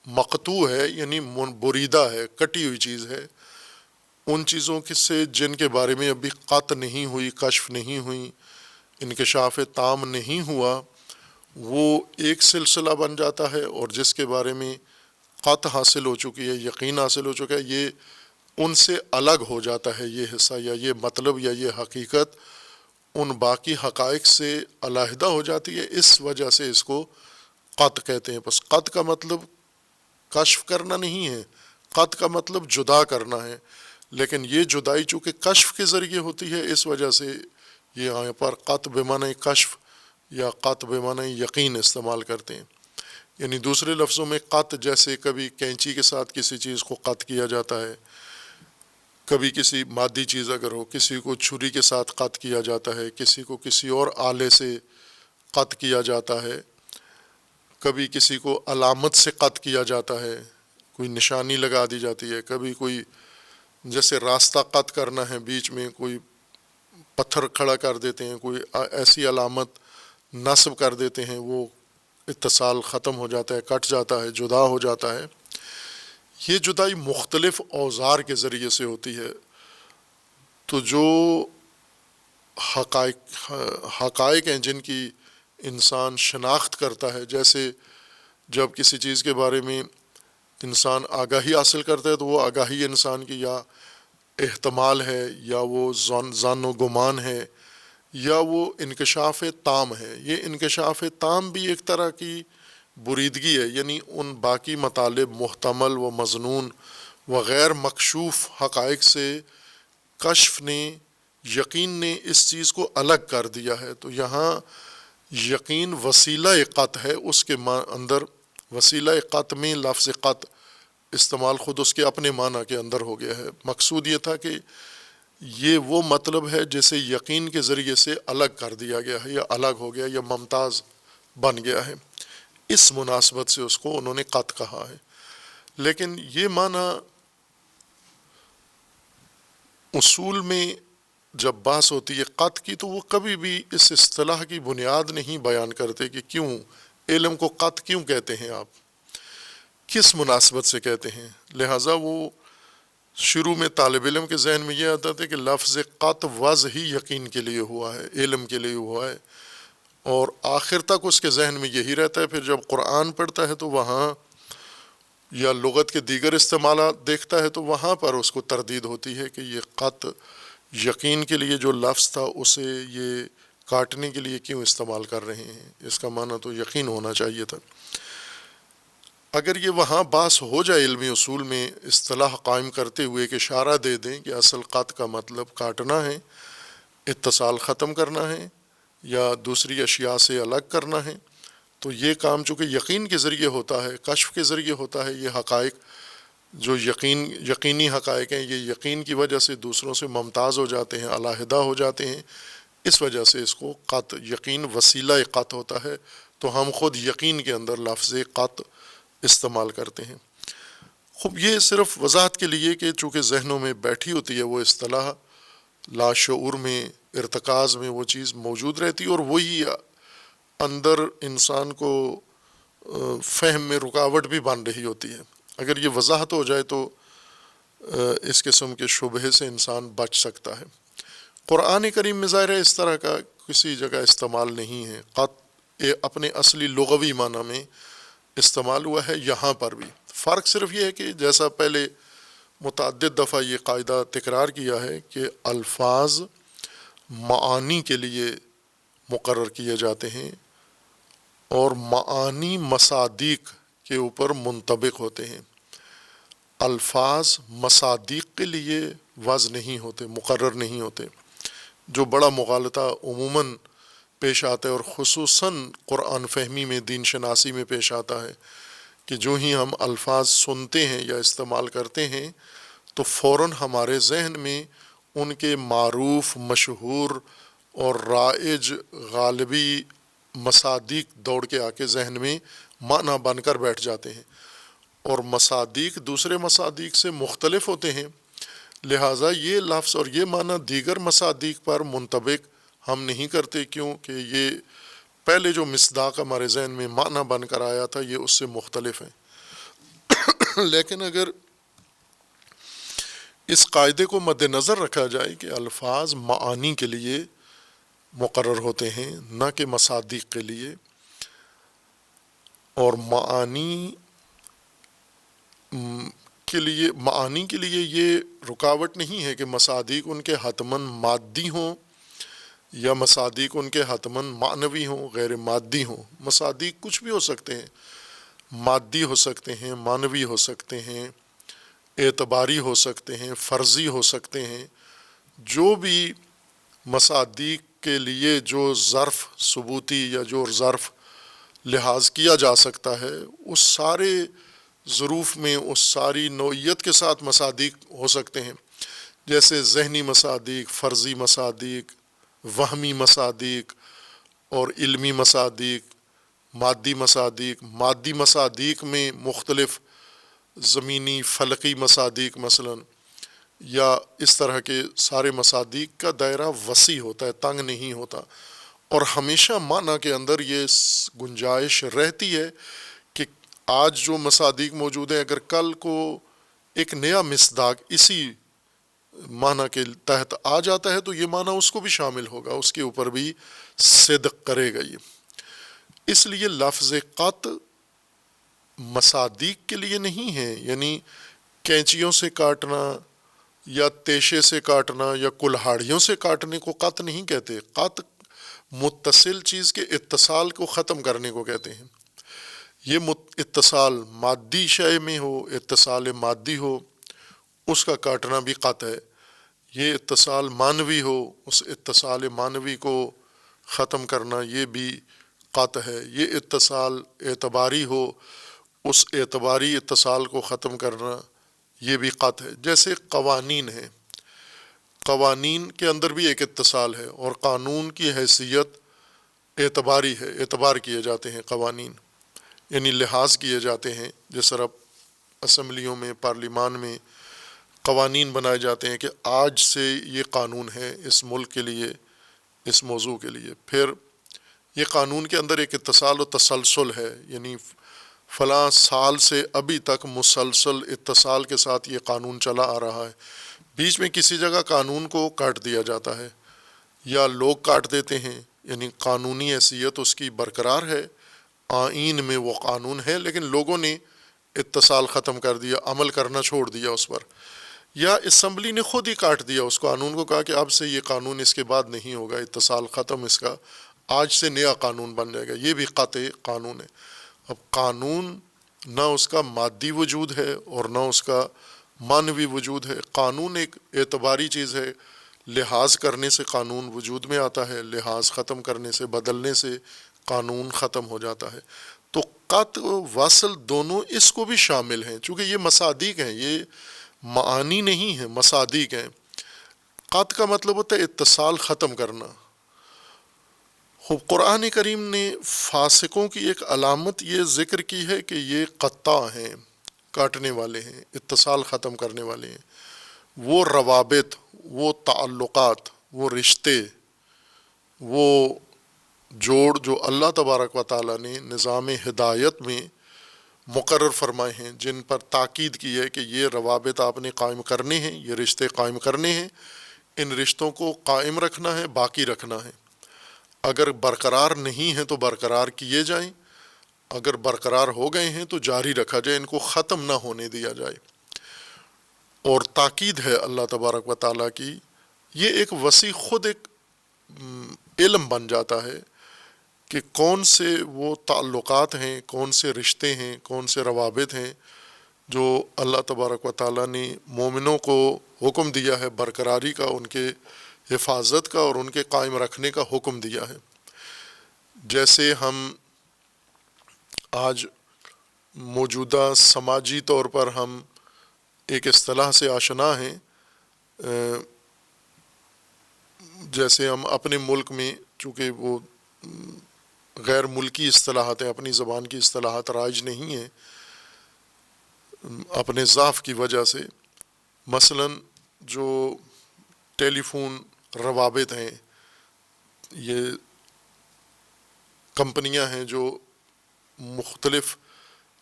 مقطوع ہے، یعنی بریدہ ہے، کٹی ہوئی چیز ہے۔ ان چیزوں سے جن کے بارے میں ابھی قط نہیں ہوئی، کشف نہیں ہوئی، انکشاف تام نہیں ہوا، وہ ایک سلسلہ بن جاتا ہے، اور جس کے بارے میں قط حاصل ہو چکی ہے، یقین حاصل ہو چکا ہے، یہ ان سے الگ ہو جاتا ہے، یہ حصہ یا یہ مطلب یا یہ حقیقت ان باقی حقائق سے علیحدہ ہو جاتی ہے۔ اس وجہ سے اس کو قط کہتے ہیں۔ بس قط کا مطلب کشف کرنا نہیں ہے، قط کا مطلب جدا کرنا ہے، لیکن یہ جدائی چونکہ کشف کے ذریعے ہوتی ہے، اس وجہ سے یہ یہاں پر قط بے معنی کشف یا قط بے معنی یقین استعمال کرتے ہیں۔ یعنی دوسرے لفظوں میں قط، جیسے کبھی کینچی کے ساتھ کسی چیز کو قط کیا جاتا ہے، کبھی کسی مادی چیز اگر ہو، کسی کو چھری کے ساتھ قط کیا جاتا ہے، کسی کو کسی اور آلے سے قط کیا جاتا ہے، کبھی کسی کو علامت سے قط کیا جاتا ہے، کوئی نشانی لگا دی جاتی ہے، کبھی کوئی جیسے راستہ قط کرنا ہے، بیچ میں کوئی پتھر کھڑا کر دیتے ہیں، کوئی ایسی علامت نصب کر دیتے ہیں، وہ اتصال ختم ہو جاتا ہے، کٹ جاتا ہے، جدا ہو جاتا ہے۔ یہ جدائی مختلف اوزار کے ذریعے سے ہوتی ہے۔ تو جو حقائق ہیں جن کی انسان شناخت کرتا ہے، جیسے جب کسی چیز کے بارے میں انسان آگاہی حاصل کرتا ہے، تو وہ آگاہی انسان کی یا احتمال ہے، یا وہ ظن و گمان ہے، یا وہ انکشاف تام ہے۔ یہ انکشاف تام بھی ایک طرح کی بریدگی ہے، یعنی ان باقی مطالب، محتمل و مظنون و غیر مکشوف حقائق سے کشف نے، یقین نے اس چیز کو الگ کر دیا ہے۔ تو یہاں یقین وسیلہ قط ہے، اس کے اندر وسیلہ قط میں لفظ قط استعمال خود اس کے اپنے معنی کے اندر ہو گیا ہے۔ مقصود یہ تھا کہ یہ وہ مطلب ہے جسے یقین کے ذریعے سے الگ کر دیا گیا ہے، یا الگ ہو گیا، یا ممتاز بن گیا ہے، اس مناسبت سے اس کو انہوں نے قط کہا ہے۔ لیکن یہ معنی اصول میں جب بحث ہوتی ہے قط کی، تو وہ کبھی بھی اس اصطلاح کی بنیاد نہیں بیان کرتے کہ کیوں علم کو قط کیوں کہتے ہیں، آپ کس مناسبت سے کہتے ہیں۔ لہٰذا وہ شروع میں طالب علم کے ذہن میں یہ آتا تھا کہ لفظ قط وضع ہی یقین کے لیے ہوا ہے، علم کے لیے ہوا ہے، اور آخر تک اس کے ذہن میں یہی رہتا ہے۔ پھر جب قرآن پڑھتا ہے تو وہاں، یا لغت کے دیگر استعمالات دیکھتا ہے، تو وہاں پر اس کو تردید ہوتی ہے کہ یہ قط یقین کے لیے جو لفظ تھا، اسے یہ کاٹنے کے لیے کیوں استعمال کر رہے ہیں، اس کا معنی تو یقین ہونا چاہیے تھا۔ اگر یہ وہاں بحث ہو جائے علمی اصول میں، اصطلاح قائم کرتے ہوئے کہ اشارہ دے دیں کہ اصل قط کا مطلب کاٹنا ہے، اتصال ختم کرنا ہے، یا دوسری اشیاء سے الگ کرنا ہے، تو یہ کام چونکہ یقین کے ذریعے ہوتا ہے، کشف کے ذریعے ہوتا ہے، یہ حقائق جو یقینی حقائق ہیں، یہ یقین کی وجہ سے دوسروں سے ممتاز ہو جاتے ہیں، علیحدہ ہو جاتے ہیں، اس وجہ سے اس کو قط، یقین وسیلہ قط ہوتا ہے، تو ہم خود یقین کے اندر لفظ قط استعمال کرتے ہیں۔ خوب یہ صرف وضاحت کے لیے کہ چونکہ ذہنوں میں بیٹھی ہوتی ہے وہ اصطلاح، لاشعور میں، ارتکاز میں وہ چیز موجود رہتی ہے، اور وہی اندر انسان کو فہم میں رکاوٹ بھی بن رہی ہوتی ہے۔ اگر یہ وضاحت ہو جائے تو اس قسم کے شبہے سے انسان بچ سکتا ہے۔ قرآن کریم میں ظاہر ہے اس طرح کا کسی جگہ استعمال نہیں ہے، قط اپنے اصلی لغوی معنی میں استعمال ہوا ہے، یہاں پر بھی فرق صرف یہ ہے کہ جیسا پہلے متعدد دفعہ یہ قاعدہ تکرار کیا ہے کہ الفاظ معانی کے لیے مقرر کیے جاتے ہیں اور معانی مصادیق کے اوپر منطبق ہوتے ہیں، الفاظ مصادیق کے لیے وضع نہیں ہوتے، مقرر نہیں ہوتے، جو بڑا مغالطہ عموماً پیش آتا ہے اور خصوصاً قرآن فہمی میں، دین شناسی میں پیش آتا ہے کہ جو ہی ہم الفاظ سنتے ہیں یا استعمال کرتے ہیں تو فوراً ہمارے ذہن میں ان کے معروف، مشہور اور رائج غالبی مصادیق دوڑ کے آ کے ذہن میں معنی بن کر بیٹھ جاتے ہیں، اور مصادیق دوسرے مصادیق سے مختلف ہوتے ہیں، لہٰذا یہ لفظ اور یہ معنی دیگر مصادیق پر منطبق ہم نہیں کرتے، کیونکہ یہ پہلے جو مصداق ہمارے ذہن میں معنی بن کر آیا تھا یہ اس سے مختلف ہیں۔ لیکن اگر اس قاعدے کو مد نظر رکھا جائے کہ الفاظ معانی کے لیے مقرر ہوتے ہیں نہ کہ مصادیق کے لیے، اور معانی کے لیے یہ رکاوٹ نہیں ہے کہ مصادیق ان کے حتماً مادی ہوں یا مصادیق ان کے حتماً معنوی ہوں، غیر مادی ہوں۔ مصادیق کچھ بھی ہو سکتے ہیں، مادی ہو سکتے ہیں، معنوی ہو سکتے ہیں، اعتباری ہو سکتے ہیں، فرضی ہو سکتے ہیں، جو بھی مصادیق کے لیے جو ظرف ثبوتی یا جو ظرف لحاظ کیا جا سکتا ہے، اس سارے ظروف میں اس ساری نوعیت کے ساتھ مصادیق ہو سکتے ہیں، جیسے ذہنی مصادیق، فرضی مصادیق، وہمی مصادیق اور علمی مصادیق، مادی مصادیق۔ مادی مصادیق میں مختلف زمینی فلکی مصادیق مثلاً، یا اس طرح کے سارے مصادیق کا دائرہ وسیع ہوتا ہے، تنگ نہیں ہوتا، اور ہمیشہ معنی کے اندر یہ گنجائش رہتی ہے کہ آج جو مصادیق موجود ہیں اگر کل کو ایک نیا مصداق اسی معنی کے تحت آ جاتا ہے تو یہ معنی اس کو بھی شامل ہوگا، اس کے اوپر بھی صدق کرے گا یہ۔ اس لیے لفظ قط مصادیق کے لیے نہیں ہے، یعنی کینچیوں سے کاٹنا یا تیشے سے کاٹنا یا کلہاڑیوں سے کاٹنے کو قط نہیں کہتے۔ قط متصل چیز کے اتصال کو ختم کرنے کو کہتے ہیں۔ یہ اتصال مادی شے میں ہو، اتصال مادی ہو، اس کا کاٹنا بھی قط ہے۔ یہ اتصال معنوی ہو، اس اتصال معنوی کو ختم کرنا یہ بھی قط ہے۔ یہ اتصال اعتباری ہو، اس اعتباری اتصال کو ختم کرنا یہ بھی قط ہے۔ جیسے قوانین ہیں، قوانین کے اندر بھی ایک اتصال ہے، اور قانون کی حیثیت اعتباری ہے، اعتبار کیے جاتے ہیں قوانین، یعنی لحاظ کیے جاتے ہیں۔ جس طرح اسمبلیوں میں، پارلیمان میں قوانین بنائے جاتے ہیں کہ آج سے یہ قانون ہے اس ملک کے لیے، اس موضوع کے لیے۔ پھر یہ قانون کے اندر ایک اتصال و تسلسل ہے، یعنی فلاں سال سے ابھی تک مسلسل اتصال کے ساتھ یہ قانون چلا آ رہا ہے، بیچ میں کسی جگہ قانون کو کاٹ دیا جاتا ہے یا لوگ کاٹ دیتے ہیں، یعنی قانونی حیثیت اس کی برقرار ہے، آئین میں وہ قانون ہے، لیکن لوگوں نے اتصال ختم کر دیا، عمل کرنا چھوڑ دیا اس پر، یا اسمبلی نے خود ہی کاٹ دیا اس قانون کو، کہا کہ اب سے یہ قانون اس کے بعد نہیں ہوگا، اتصال ختم اس کا، آج سے نیا قانون بن جائے گا۔ یہ بھی قطع قانون ہے۔ اب قانون نہ اس کا مادی وجود ہے اور نہ اس کا معنوی وجود ہے، قانون ایک اعتباری چیز ہے، لحاظ کرنے سے قانون وجود میں آتا ہے، لحاظ ختم کرنے سے، بدلنے سے قانون ختم ہو جاتا ہے۔ تو قطع وصل دونوں اس کو بھی شامل ہیں، چونکہ یہ مصادیق ہیں، یہ معانی نہیں ہیں، مصادیق ہیں۔ قطع کا مطلب ہوتا ہے اتصال ختم کرنا۔ خوب قرآن کریم نے فاسقوں کی ایک علامت یہ ذکر کی ہے کہ یہ قطع ہیں، کاٹنے والے ہیں، اتصال ختم کرنے والے ہیں۔ وہ روابط، وہ تعلقات، وہ رشتے، وہ جوڑ جو اللہ تبارک و تعالیٰ نے نظام ہدایت میں مقرر فرمائے ہیں، جن پر تاکید کی ہے کہ یہ روابط آپ نے قائم کرنے ہیں، یہ رشتے قائم کرنے ہیں، ان رشتوں کو قائم رکھنا ہے، باقی رکھنا ہے۔ اگر برقرار نہیں ہیں تو برقرار کیے جائیں، اگر برقرار ہو گئے ہیں تو جاری رکھا جائے، ان کو ختم نہ ہونے دیا جائے۔ اور تاکید ہے اللہ تبارک و تعالیٰ کی، یہ ایک وسیع خود ایک علم بن جاتا ہے کہ کون سے وہ تعلقات ہیں، کون سے رشتے ہیں، کون سے روابط ہیں جو اللہ تبارک و تعالیٰ نے مومنوں کو حکم دیا ہے برقراری کا، ان کے حفاظت کا اور ان کے قائم رکھنے کا حکم دیا ہے۔ جیسے ہم آج موجودہ سماجی طور پر ہم ایک اصطلاح سے آشنا ہیں، جیسے ہم اپنے ملک میں چونکہ وہ غیر ملکی اصطلاحات ہیں، اپنی زبان کی اصطلاحات رائج نہیں ہیں اپنے ضعف کی وجہ سے۔ مثلاً جو ٹیلی فون روابط ہیں، یہ کمپنیاں ہیں جو مختلف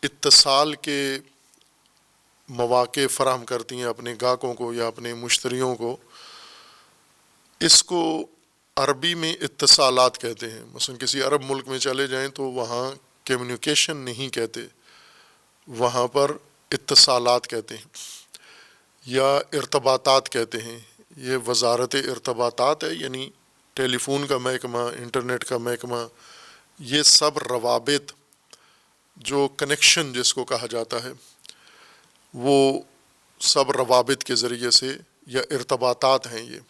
اتصال کے مواقع فراہم کرتی ہیں اپنے گاہکوں کو یا اپنے مشتریوں کو، اس کو عربی میں اتصالات کہتے ہیں۔ مثلا کسی عرب ملک میں چلے جائیں تو وہاں کمیونیکیشن نہیں کہتے، وہاں پر اتصالات کہتے ہیں یا ارتباطات کہتے ہیں۔ یہ وزارت ارتباطات ہے، یعنی ٹیلی فون کا محکمہ، انٹرنیٹ کا محکمہ، یہ سب روابط جو کنیکشن جس کو کہا جاتا ہے، وہ سب روابط کے ذریعے سے یا ارتباطات ہیں۔ یہ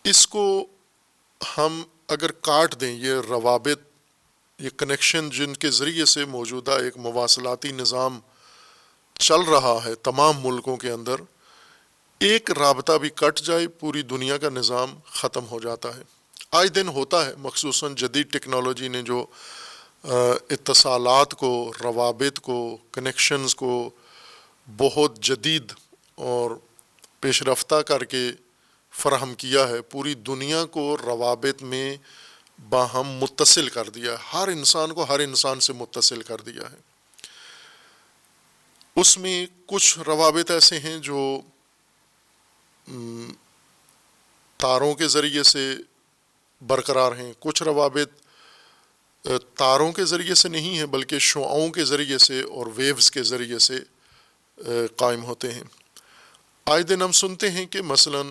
اس کو ہم اگر کاٹ دیں، یہ روابط، یہ کنیکشن جن کے ذریعے سے موجودہ ایک مواصلاتی نظام چل رہا ہے تمام ملکوں کے اندر، ایک رابطہ بھی کٹ جائے پوری دنیا کا نظام ختم ہو جاتا ہے۔ آئے دن ہوتا ہے، مخصوصاً جدید ٹیکنالوجی نے جو اتصالات کو، روابط کو، کنیکشنز کو بہت جدید اور پیش رفتہ کر کے فراہم کیا ہے، پوری دنیا کو روابط میں باہم متصل کر دیا ہے، ہر انسان کو ہر انسان سے متصل کر دیا ہے۔ اس میں کچھ روابط ایسے ہیں جو تاروں کے ذریعے سے برقرار ہیں، کچھ روابط تاروں کے ذریعے سے نہیں ہیں بلکہ شعاعوں کے ذریعے سے اور ویوز کے ذریعے سے قائم ہوتے ہیں۔ آئے دن ہم سنتے ہیں کہ مثلاً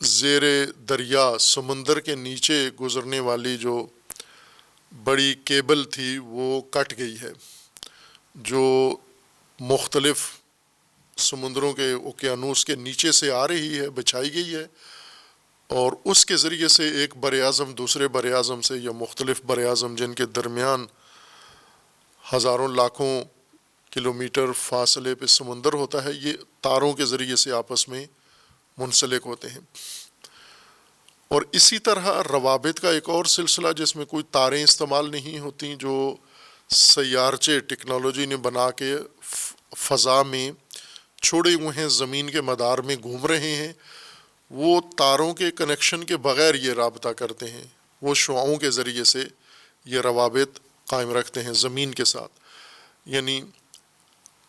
زیر دریا سمندر کے نیچے گزرنے والی جو بڑی کیبل تھی وہ کٹ گئی ہے، جو مختلف سمندروں کے اوقیانوس کے نیچے سے آ رہی ہے، بچھائی گئی ہے، اور اس کے ذریعے سے ایک بر اعظم دوسرے بر اعظم سے یا مختلف بر اعظم جن کے درمیان ہزاروں لاکھوں کلومیٹر فاصلے پہ سمندر ہوتا ہے، یہ تاروں کے ذریعے سے آپس میں منسلک ہوتے ہیں۔ اور اسی طرح روابط کا ایک اور سلسلہ جس میں کوئی تاریں استعمال نہیں ہوتی، جو سیارچے ٹیکنالوجی نے بنا کے فضا میں چھوڑے ہوئے ہیں، زمین کے مدار میں گھوم رہے ہیں، وہ تاروں کے کنیکشن کے بغیر یہ رابطہ کرتے ہیں، وہ شعاعوں کے ذریعے سے یہ روابط قائم رکھتے ہیں زمین کے ساتھ۔ یعنی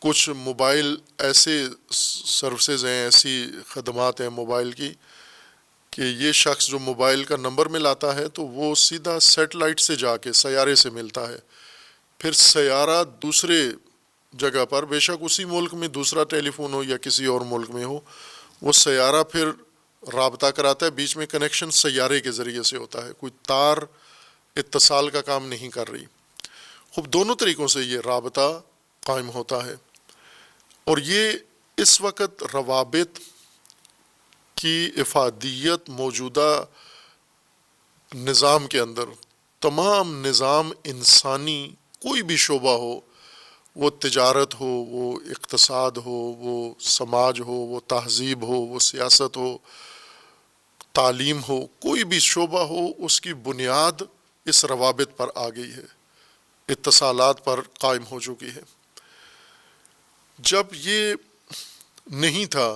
کچھ موبائل ایسے سروسز ہیں، ایسی خدمات ہیں موبائل کی کہ یہ شخص جو موبائل کا نمبر ملاتا ہے تو وہ سیدھا سیٹلائٹ سے جا کے سیارے سے ملتا ہے، پھر سیارہ دوسرے جگہ پر، بے شک اسی ملک میں دوسرا ٹیلی فون ہو یا کسی اور ملک میں ہو، وہ سیارہ پھر رابطہ کراتا ہے، بیچ میں کنیکشن سیارے کے ذریعے سے ہوتا ہے، کوئی تار اتصال کا کام نہیں کر رہی۔ خوب دونوں طریقوں سے یہ رابطہ قائم ہوتا ہے، اور یہ اس وقت روابط کی افادیت موجودہ نظام کے اندر، تمام نظام انسانی کوئی بھی شعبہ ہو، وہ تجارت ہو، وہ اقتصاد ہو، وہ سماج ہو، وہ تہذیب ہو، وہ سیاست ہو، تعلیم ہو، کوئی بھی شعبہ ہو، اس کی بنیاد اس روابط پر آ گئی ہے، اتصالات پر قائم ہو چکی ہے۔ جب یہ نہیں تھا،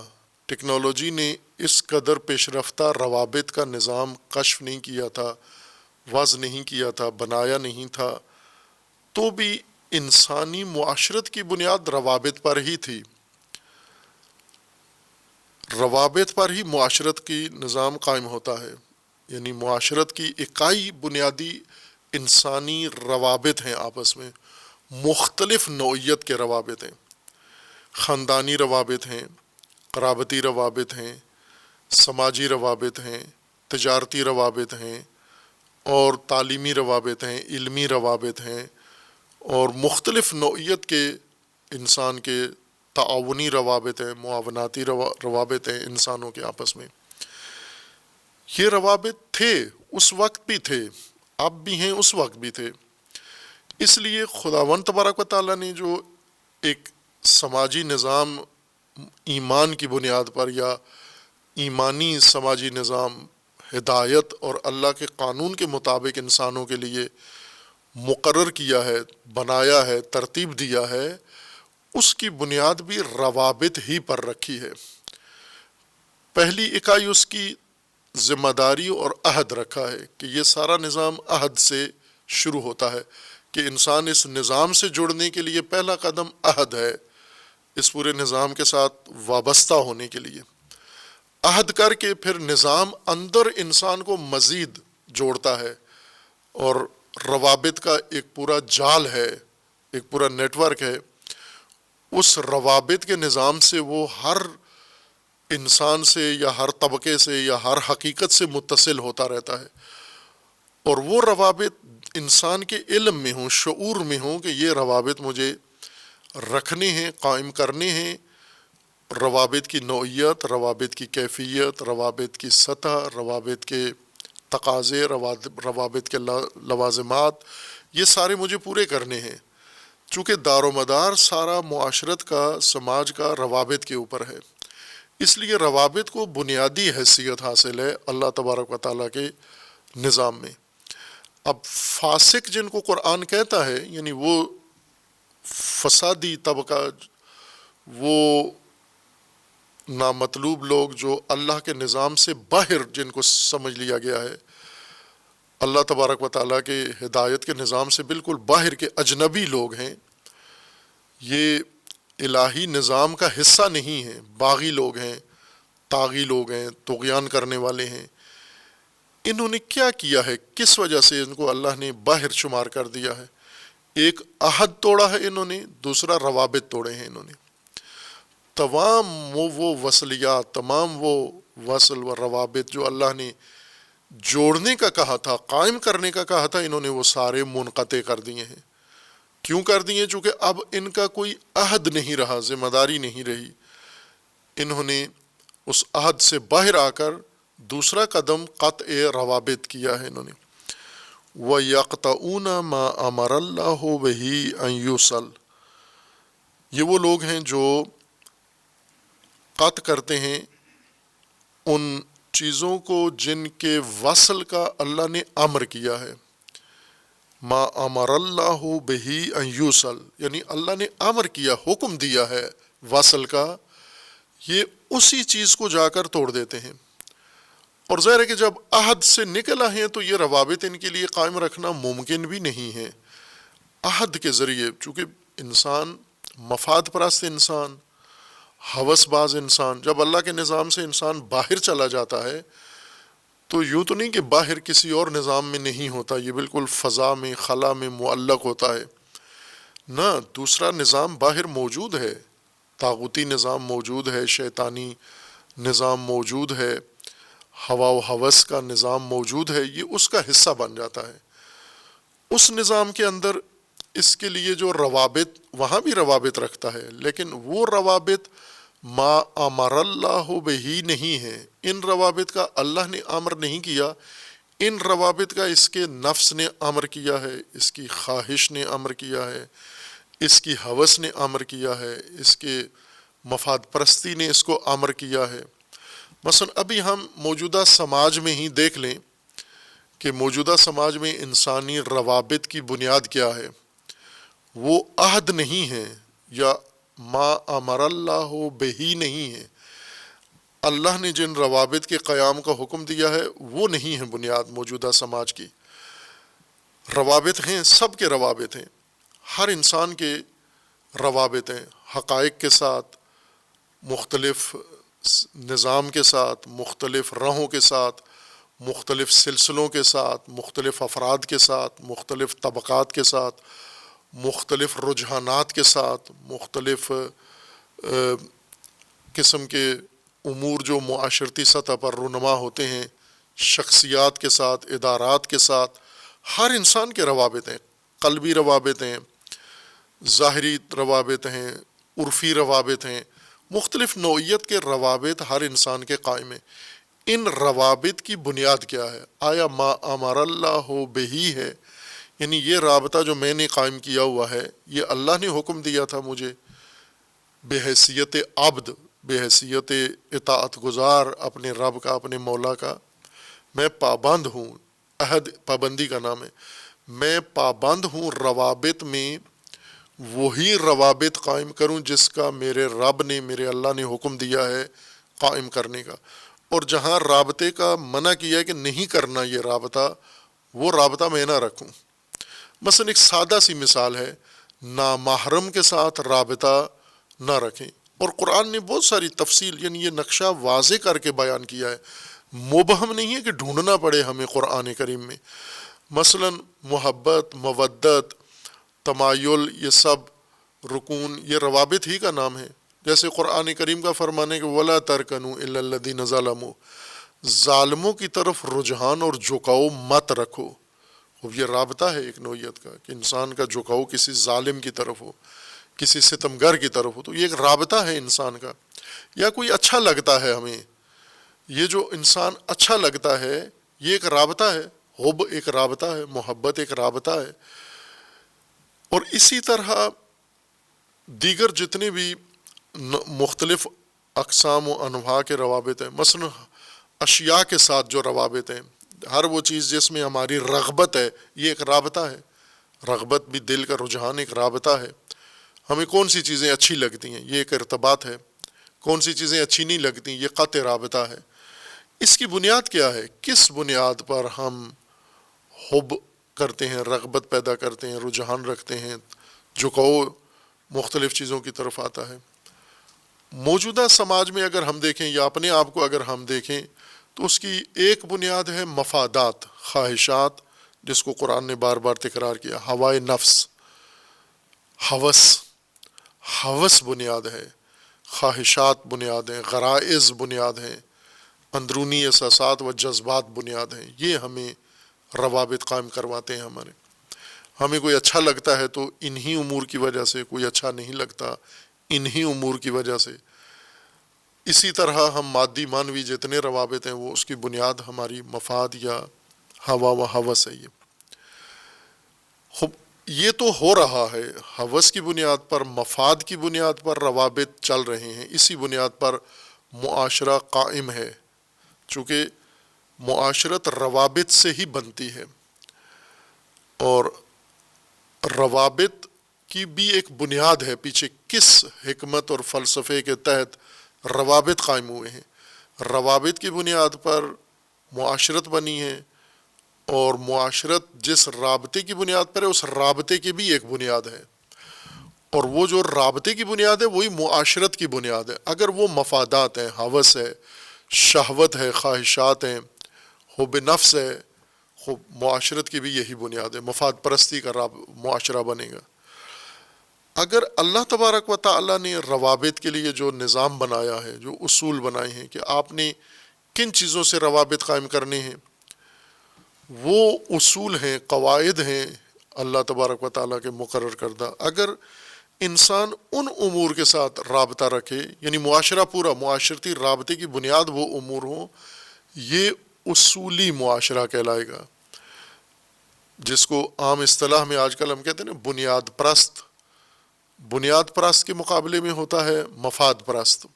ٹیکنالوجی نے اس قدر پیش رفتہ روابط کا نظام کشف نہیں کیا تھا، وضع نہیں کیا تھا، بنایا نہیں تھا، تو بھی انسانی معاشرت کی بنیاد روابط پر ہی تھی۔ روابط پر ہی معاشرت کی نظام قائم ہوتا ہے، یعنی معاشرت کی اکائی بنیادی انسانی روابط ہیں، آپس میں مختلف نوعیت کے روابط ہیں، خاندانی روابط ہیں، قرابتی روابط ہیں، سماجی روابط ہیں، تجارتی روابط ہیں، اور تعلیمی روابط ہیں، علمی روابط ہیں، اور مختلف نوعیت کے انسان کے تعاونی روابط ہیں، معاوناتی روابط ہیں انسانوں کے آپس میں۔ یہ روابط تھے، اس وقت بھی تھے، اب بھی ہیں، اس وقت بھی تھے۔ اس لیے خداوند تبارک و تعالیٰ نے جو ایک سماجی نظام ایمان کی بنیاد پر، یا ایمانی سماجی نظام ہدایت اور اللہ کے قانون کے مطابق انسانوں کے لیے مقرر کیا ہے، بنایا ہے، ترتیب دیا ہے، اس کی بنیاد بھی روابط ہی پر رکھی ہے۔ پہلی اکائی اس کی ذمہ داری اور عہد رکھا ہے کہ یہ سارا نظام عہد سے شروع ہوتا ہے، کہ انسان اس نظام سے جڑنے کے لیے پہلا قدم عہد ہے، اس پورے نظام کے ساتھ وابستہ ہونے کے لیے عہد کر کے پھر نظام اندر انسان کو مزید جوڑتا ہے، اور روابط کا ایک پورا جال ہے، ایک پورا نیٹ ورک ہے۔ اس روابط کے نظام سے وہ ہر انسان سے یا ہر طبقے سے یا ہر حقیقت سے متصل ہوتا رہتا ہے، اور وہ روابط انسان کے علم میں ہوں، شعور میں ہوں کہ یہ روابط مجھے رکھنے ہیں، قائم کرنے ہیں۔ روابط کی نوعیت، روابط کی کیفیت، روابط کی سطح، روابط کے تقاضے، روابط کے لوازمات، یہ سارے مجھے پورے کرنے ہیں، چونکہ دار و مدار سارا معاشرت کا، سماج کا روابط کے اوپر ہے۔ اس لیے روابط کو بنیادی حیثیت حاصل ہے اللہ تبارک و تعالیٰ کے نظام میں۔ اب فاسق جن کو قرآن کہتا ہے، یعنی وہ فسادی طبقہ، وہ نامطلوب لوگ جو اللہ کے نظام سے باہر جن کو سمجھ لیا گیا ہے، اللہ تبارک و تعالیٰ کے ہدایت کے نظام سے بالکل باہر کے اجنبی لوگ ہیں، یہ الہی نظام کا حصہ نہیں ہیں، باغی لوگ ہیں، طاغی لوگ ہیں، طغیان کرنے والے ہیں۔ انہوں نے کیا کیا ہے، کس وجہ سے ان کو اللہ نے باہر شمار کر دیا ہے؟ ایک عہد توڑا ہے انہوں نے، دوسرا روابط توڑے ہیں انہوں نے۔ تمام وہ وصلیات، تمام وہ وصل و روابط جو اللہ نے جوڑنے کا کہا تھا، قائم کرنے کا کہا تھا، انہوں نے وہ سارے منقطع کر دیے ہیں۔ کیوں کر دیے؟ چونکہ اب ان کا کوئی عہد نہیں رہا، ذمہ داری نہیں رہی۔ انہوں نے اس عہد سے باہر آ کر دوسرا قدم قطع روابط کیا ہے انہوں نے۔ وَيَقْطَعُونَ مَا أَمَرَ اللَّهُ بِهِ أَن يُوصَلَ، یہ وہ لوگ ہیں جو قطع کرتے ہیں ان چیزوں کو جن کے وصل کا اللہ نے امر کیا ہے۔ ما امر اللہ بہ ان یوصل، یعنی اللہ نے امر کیا، حکم دیا ہے وصل کا، یہ اسی چیز کو جا کر توڑ دیتے ہیں۔ اور ظاہر ہے کہ جب عہد سے نکل آئے ہیں تو یہ روابط ان کے لیے قائم رکھنا ممکن بھی نہیں ہے۔ عہد کے ذریعے، چونکہ انسان مفاد پرست انسان، ہوس باز انسان، جب اللہ کے نظام سے انسان باہر چلا جاتا ہے تو یوں تو نہیں کہ باہر کسی اور نظام میں نہیں ہوتا، یہ بالکل فضا میں، خلا میں معلق ہوتا ہے۔ نہ، دوسرا نظام باہر موجود ہے، طاغوتی نظام موجود ہے، شیطانی نظام موجود ہے، ہوا و ہوس کا نظام موجود ہے، یہ اس کا حصہ بن جاتا ہے۔ اس نظام کے اندر اس کے لیے جو روابط، وہاں بھی روابط رکھتا ہے، لیکن وہ روابط ما امر اللہ بہی نہیں ہے، ان روابط کا اللہ نے امر نہیں کیا، ان روابط کا اس کے نفس نے امر کیا ہے، اس کی خواہش نے امر کیا ہے، اس کی ہوس نے امر کیا ہے، اس کے مفاد پرستی نے اس کو امر کیا ہے۔ مثلا ابھی ہم موجودہ سماج میں ہی دیکھ لیں کہ موجودہ سماج میں انسانی روابط کی بنیاد کیا ہے، وہ عہد نہیں ہے، یا ما امر اللہ بہی نہیں ہے، اللہ نے جن روابط کے قیام کا حکم دیا ہے وہ نہیں ہے بنیاد موجودہ سماج کی۔ روابط ہیں، سب کے روابط ہیں، ہر انسان کے روابط ہیں، حقائق کے ساتھ، مختلف نظام کے ساتھ، مختلف راہوں کے ساتھ، مختلف سلسلوں کے ساتھ، مختلف افراد کے ساتھ، مختلف طبقات کے ساتھ، مختلف رجحانات کے ساتھ، مختلف قسم کے امور جو معاشرتی سطح پر رونما ہوتے ہیں، شخصیات کے ساتھ، ادارات کے ساتھ، ہر انسان کے روابط ہیں، قلبی روابط ہیں، ظاہری روابط ہیں، عرفی روابط ہیں، مختلف نوعیت کے روابط ہر انسان کے قائم ہیں۔ ان روابط کی بنیاد کیا ہے؟ آیا ما امر اللہ بہی ہے، یعنی یہ رابطہ جو میں نے قائم کیا ہوا ہے یہ اللہ نے حکم دیا تھا مجھے بحیثیت عبد، بحیثیت اطاعت گزار اپنے رب کا، اپنے مولا کا، میں پابند ہوں، عہد پابندی کا نام ہے، میں پابند ہوں روابط میں، وہی روابط قائم کروں جس کا میرے رب نے، میرے اللہ نے حکم دیا ہے قائم کرنے کا، اور جہاں رابطے کا منع کیا ہے کہ نہیں کرنا یہ رابطہ، وہ رابطہ میں نہ رکھوں۔ مثلا ایک سادہ سی مثال ہے، نامحرم کے ساتھ رابطہ نہ رکھیں، اور قرآن نے بہت ساری تفصیل، یعنی یہ نقشہ واضح کر کے بیان کیا ہے، مبہم نہیں ہے کہ ڈھونڈنا پڑے ہمیں قرآن کریم میں۔ مثلا محبت، مودت، تمایل، یہ سب رکون، یہ روابط ہی کا نام ہے۔ جیسے قرآن کریم کا فرمان ہے کہ وَلَا تَرْكَنُوا إِلَّا الَّذِينَ ظَلَمُوا، ظالموں کی طرف رجحان اور جھکاؤ مت رکھو۔ اب یہ رابطہ ہے ایک نوعیت کا کہ انسان کا جھکاؤ کسی ظالم کی طرف ہو، کسی ستمگر کی طرف ہو، تو یہ ایک رابطہ ہے انسان کا۔ یا کوئی اچھا لگتا ہے ہمیں، یہ جو انسان اچھا لگتا ہے یہ ایک رابطہ ہے، حب ایک رابطہ ہے، محبت ایک رابطہ ہے۔ اور اسی طرح دیگر جتنے بھی مختلف اقسام و انواع کے روابط ہیں، مثلا اشیاء کے ساتھ جو روابط ہیں، ہر وہ چیز جس میں ہماری رغبت ہے یہ ایک رابطہ ہے، رغبت بھی دل کا رجحان ایک رابطہ ہے۔ ہمیں کون سی چیزیں اچھی لگتی ہیں یہ ایک ارتباط ہے، کون سی چیزیں اچھی نہیں لگتی یہ قطع رابطہ ہے۔ اس کی بنیاد کیا ہے؟ کس بنیاد پر ہم حب کرتے ہیں، رغبت پیدا کرتے ہیں، رجحان رکھتے ہیں، جھکاؤ مختلف چیزوں کی طرف آتا ہے۔ موجودہ سماج میں اگر ہم دیکھیں یا اپنے آپ کو اگر ہم دیکھیں تو اس کی ایک بنیاد ہے مفادات، خواہشات، جس کو قرآن نے بار بار تکرار کیا، ہوائے نفس، ہوس بنیاد ہے، خواہشات بنیاد ہیں، غرائز بنیاد ہیں، اندرونی احساسات و جذبات بنیاد ہیں، یہ ہمیں روابط قائم کرواتے ہیں ہمارے۔ ہمیں کوئی اچھا لگتا ہے تو انہی امور کی وجہ سے، کوئی اچھا نہیں لگتا انہی امور کی وجہ سے۔ اسی طرح ہم مادی مانوی جتنے روابط ہیں وہ اس کی بنیاد ہماری مفاد یا ہوا و ہوس ہے۔ یہ تو ہو رہا ہے، ہوس کی بنیاد پر، مفاد کی بنیاد پر روابط چل رہے ہیں، اسی بنیاد پر معاشرہ قائم ہے، چونکہ معاشرت روابط سے ہی بنتی ہے، اور روابط کی بھی ایک بنیاد ہے پیچھے، کس حکمت اور فلسفے کے تحت روابط قائم ہوئے ہیں۔ روابط کی بنیاد پر معاشرت بنی ہے، اور معاشرت جس رابطے کی بنیاد پر ہے اس رابطے کی بھی ایک بنیاد ہے، اور وہ جو رابطے کی بنیاد ہے وہی معاشرت کی بنیاد ہے۔ اگر وہ مفادات ہیں، ہوس ہے، شہوت ہے، خواہشات ہیں، حب نفس ہے، خوب معاشرت کی بھی یہی بنیاد ہے، مفاد پرستی کا معاشرہ بنے گا۔ اگر اللہ تبارک و تعالیٰ نے روابط کے لیے جو نظام بنایا ہے، جو اصول بنائے ہیں کہ آپ نے کن چیزوں سے روابط قائم کرنے ہیں، وہ اصول ہیں، قواعد ہیں اللہ تبارک و تعالیٰ کے مقرر کردہ۔ اگر انسان ان امور کے ساتھ رابطہ رکھے، یعنی معاشرہ پورا معاشرتی رابطے کی بنیاد وہ امور ہوں، یہ اصولی معاشرہ کہلائے گا، جس کو عام اصطلاح میں آج کل ہم کہتے ہیں نا بنیاد پرست۔ بنیاد پرست کے مقابلے میں ہوتا ہے مفاد پرست۔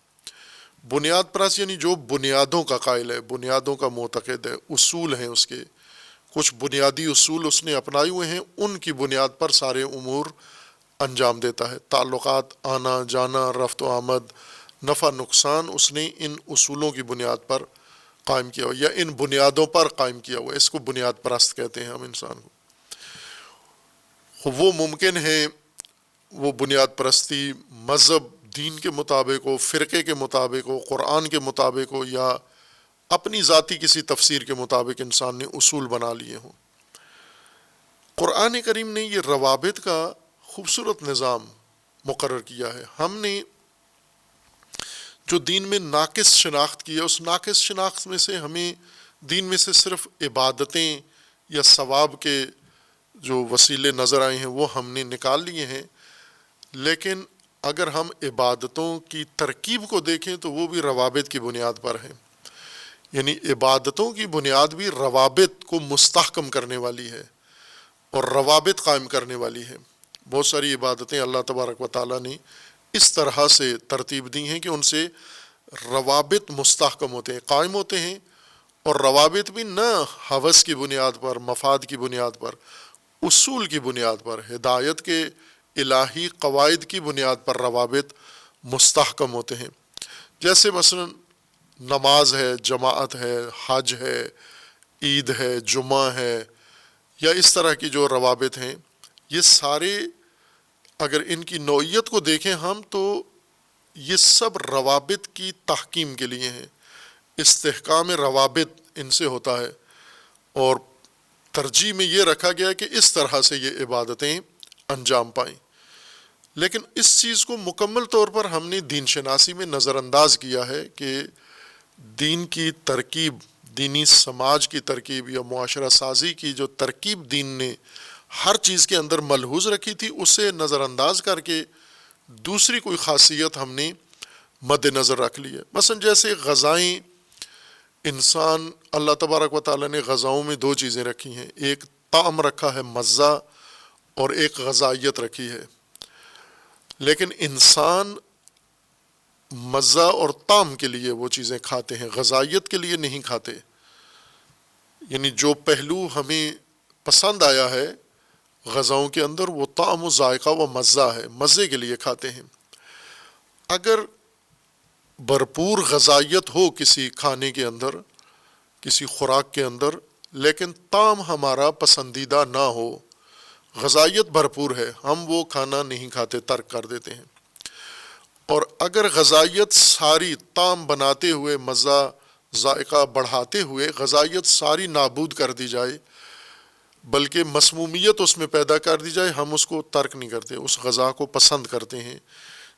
بنیاد پرست یعنی جو بنیادوں کا قائل ہے، بنیادوں کا معتقد ہے، اصول ہیں اس کے، کچھ بنیادی اصول اس نے اپنائے ہوئے ہیں، ان کی بنیاد پر سارے امور انجام دیتا ہے۔ تعلقات، آنا جانا، رفت و آمد، نفع نقصان، اس نے ان اصولوں کی بنیاد پر قائم کیا ہوا، یا ان بنیادوں پر قائم کیا ہوا، اس کو بنیاد پرست کہتے ہیں ہم انسان کو۔ وہ ممکن ہے وہ بنیاد پرستی مذہب دین کے مطابق ہو، فرقے کے مطابق ہو، قرآن کے مطابق ہو، یا اپنی ذاتی کسی تفسیر کے مطابق انسان نے اصول بنا لیے ہوں۔ قرآن کریم نے یہ روابط کا خوبصورت نظام مقرر کیا ہے۔ ہم نے جو دین میں ناقص شناخت کی ہے، اس ناقص شناخت میں سے ہمیں دین میں سے صرف عبادتیں یا ثواب کے جو وسیلے نظر آئے ہیں وہ ہم نے نکال لیے ہیں، لیکن اگر ہم عبادتوں کی ترکیب کو دیکھیں تو وہ بھی روابط کی بنیاد پر ہے، یعنی عبادتوں کی بنیاد بھی روابط کو مستحکم کرنے والی ہے اور روابط قائم کرنے والی ہے۔ بہت ساری عبادتیں اللہ تبارک و تعالیٰ نے اس طرح سے ترتیب دی ہیں کہ ان سے روابط مستحکم ہوتے ہیں، قائم ہوتے ہیں، اور روابط بھی نہ ہوس کی بنیاد پر، مفاد کی بنیاد پر، اصول کی بنیاد پر، ہدایت کے الہی قواعد کی بنیاد پر روابط مستحکم ہوتے ہیں۔ جیسے مثلا نماز ہے، جماعت ہے، حج ہے، عید ہے، جمعہ ہے، یا اس طرح کی جو روابط ہیں، یہ سارے اگر ان کی نوعیت کو دیکھیں ہم تو یہ سب روابط کی تحکیم کے لیے ہیں، استحکام روابط ان سے ہوتا ہے، اور ترجیح میں یہ رکھا گیا کہ اس طرح سے یہ عبادتیں انجام پائیں۔ لیکن اس چیز کو مکمل طور پر ہم نے دین شناسی میں نظر انداز کیا ہے کہ دین کی ترکیب، دینی سماج کی ترکیب یا معاشرہ سازی کی جو ترکیب دین نے ہر چیز کے اندر ملحوظ رکھی تھی، اسے نظر انداز کر کے دوسری کوئی خاصیت ہم نے مد نظر رکھ لی ہے۔ مثلا جیسے غذائیں، انسان اللہ تبارک و تعالیٰ نے غذاؤں میں دو چیزیں رکھی ہیں، ایک طعم رکھا ہے مزہ، اور ایک غذائیت رکھی ہے، لیکن انسان مزہ اور طعم کے لیے وہ چیزیں کھاتے ہیں، غذائیت کے لیے نہیں کھاتے۔ یعنی جو پہلو ہمیں پسند آیا ہے غذاؤں کے اندر، وہ طعم و ذائقہ و مزہ ہے، مزے کے لیے کھاتے ہیں۔ اگر بھرپور غذائیت ہو کسی کھانے کے اندر، کسی خوراک کے اندر، لیکن طعم ہمارا پسندیدہ نہ ہو، غذائیت بھرپور ہے، ہم وہ کھانا نہیں کھاتے، ترک کر دیتے ہیں۔ اور اگر غذائیت ساری، طعم بناتے ہوئے، مزہ ذائقہ بڑھاتے ہوئے غذائیت ساری نابود کر دی جائے، بلکہ مسمومیت اس میں پیدا کر دی جائے، ہم اس کو ترک نہیں کرتے، اس غذا کو پسند کرتے ہیں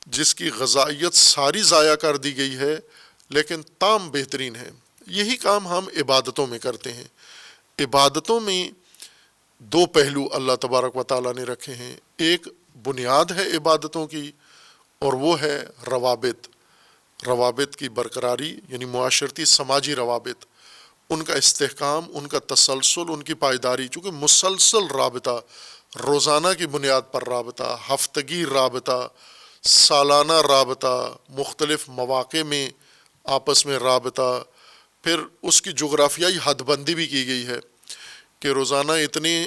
جس کی غذائیت ساری ضائع کر دی گئی ہے لیکن طعم بہترین ہے۔ یہی کام ہم عبادتوں میں کرتے ہیں۔ عبادتوں میں دو پہلو اللہ تبارک و تعالیٰ نے رکھے ہیں، ایک بنیاد ہے عبادتوں کی اور وہ ہے روابط، روابط کی برقراری، یعنی معاشرتی سماجی روابط، ان کا استحکام، ان کا تسلسل، ان کی پائیداری، چونکہ مسلسل رابطہ، روزانہ کی بنیاد پر رابطہ، ہفتگی رابطہ، سالانہ رابطہ، مختلف مواقع میں آپس میں رابطہ، پھر اس کی جغرافیائی حد بندی بھی کی گئی ہے کہ روزانہ اتنے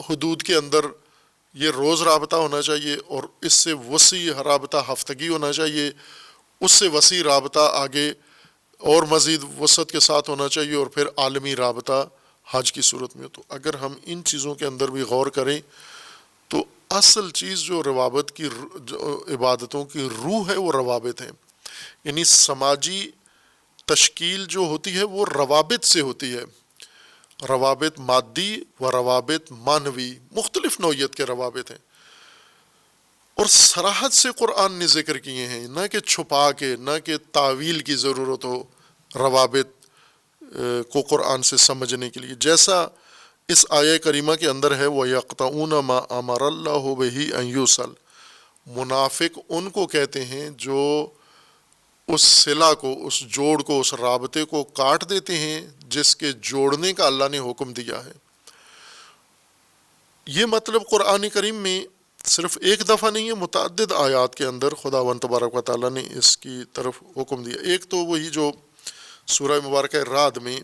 حدود کے اندر یہ روز رابطہ ہونا چاہیے، اور اس سے وسیع رابطہ ہفتگی ہونا چاہیے، اس سے وسیع رابطہ آگے اور مزید وسعت کے ساتھ ہونا چاہیے، اور پھر عالمی رابطہ حج کی صورت میں۔ تو اگر ہم ان چیزوں کے اندر بھی غور کریں تو اصل چیز جو روابط کی، جو عبادتوں کی روح ہے، وہ روابط ہیں، یعنی سماجی تشکیل جو ہوتی ہے وہ روابط سے ہوتی ہے، روابط مادی و روابط معنوی، مختلف نوعیت کے روابط ہیں، اور صراحت سے قرآن نے ذکر کیے ہیں، نہ کہ چھپا کے، نہ کہ تعویل کی ضرورت ہو روابط کو قرآن سے سمجھنے کے لیے، جیسا اس آیہ کریمہ کے اندر ہے، وَيَقْطَعُونَ مَا أَمَرَ اللَّهُ بِهِ أَن يُوصَلَ، منافق ان کو کہتے ہیں جو اس صلہ کو، اس جوڑ کو، اس رابطے کو کاٹ دیتے ہیں جس کے جوڑنے کا اللہ نے حکم دیا ہے۔ یہ مطلب قرآن کریم میں صرف ایک دفعہ نہیں ہے، متعدد آیات کے اندر خداوند تبارک و تعالیٰ نے اس کی طرف حکم دیا۔ ایک تو وہی جو سورہ مبارکہ رعد میں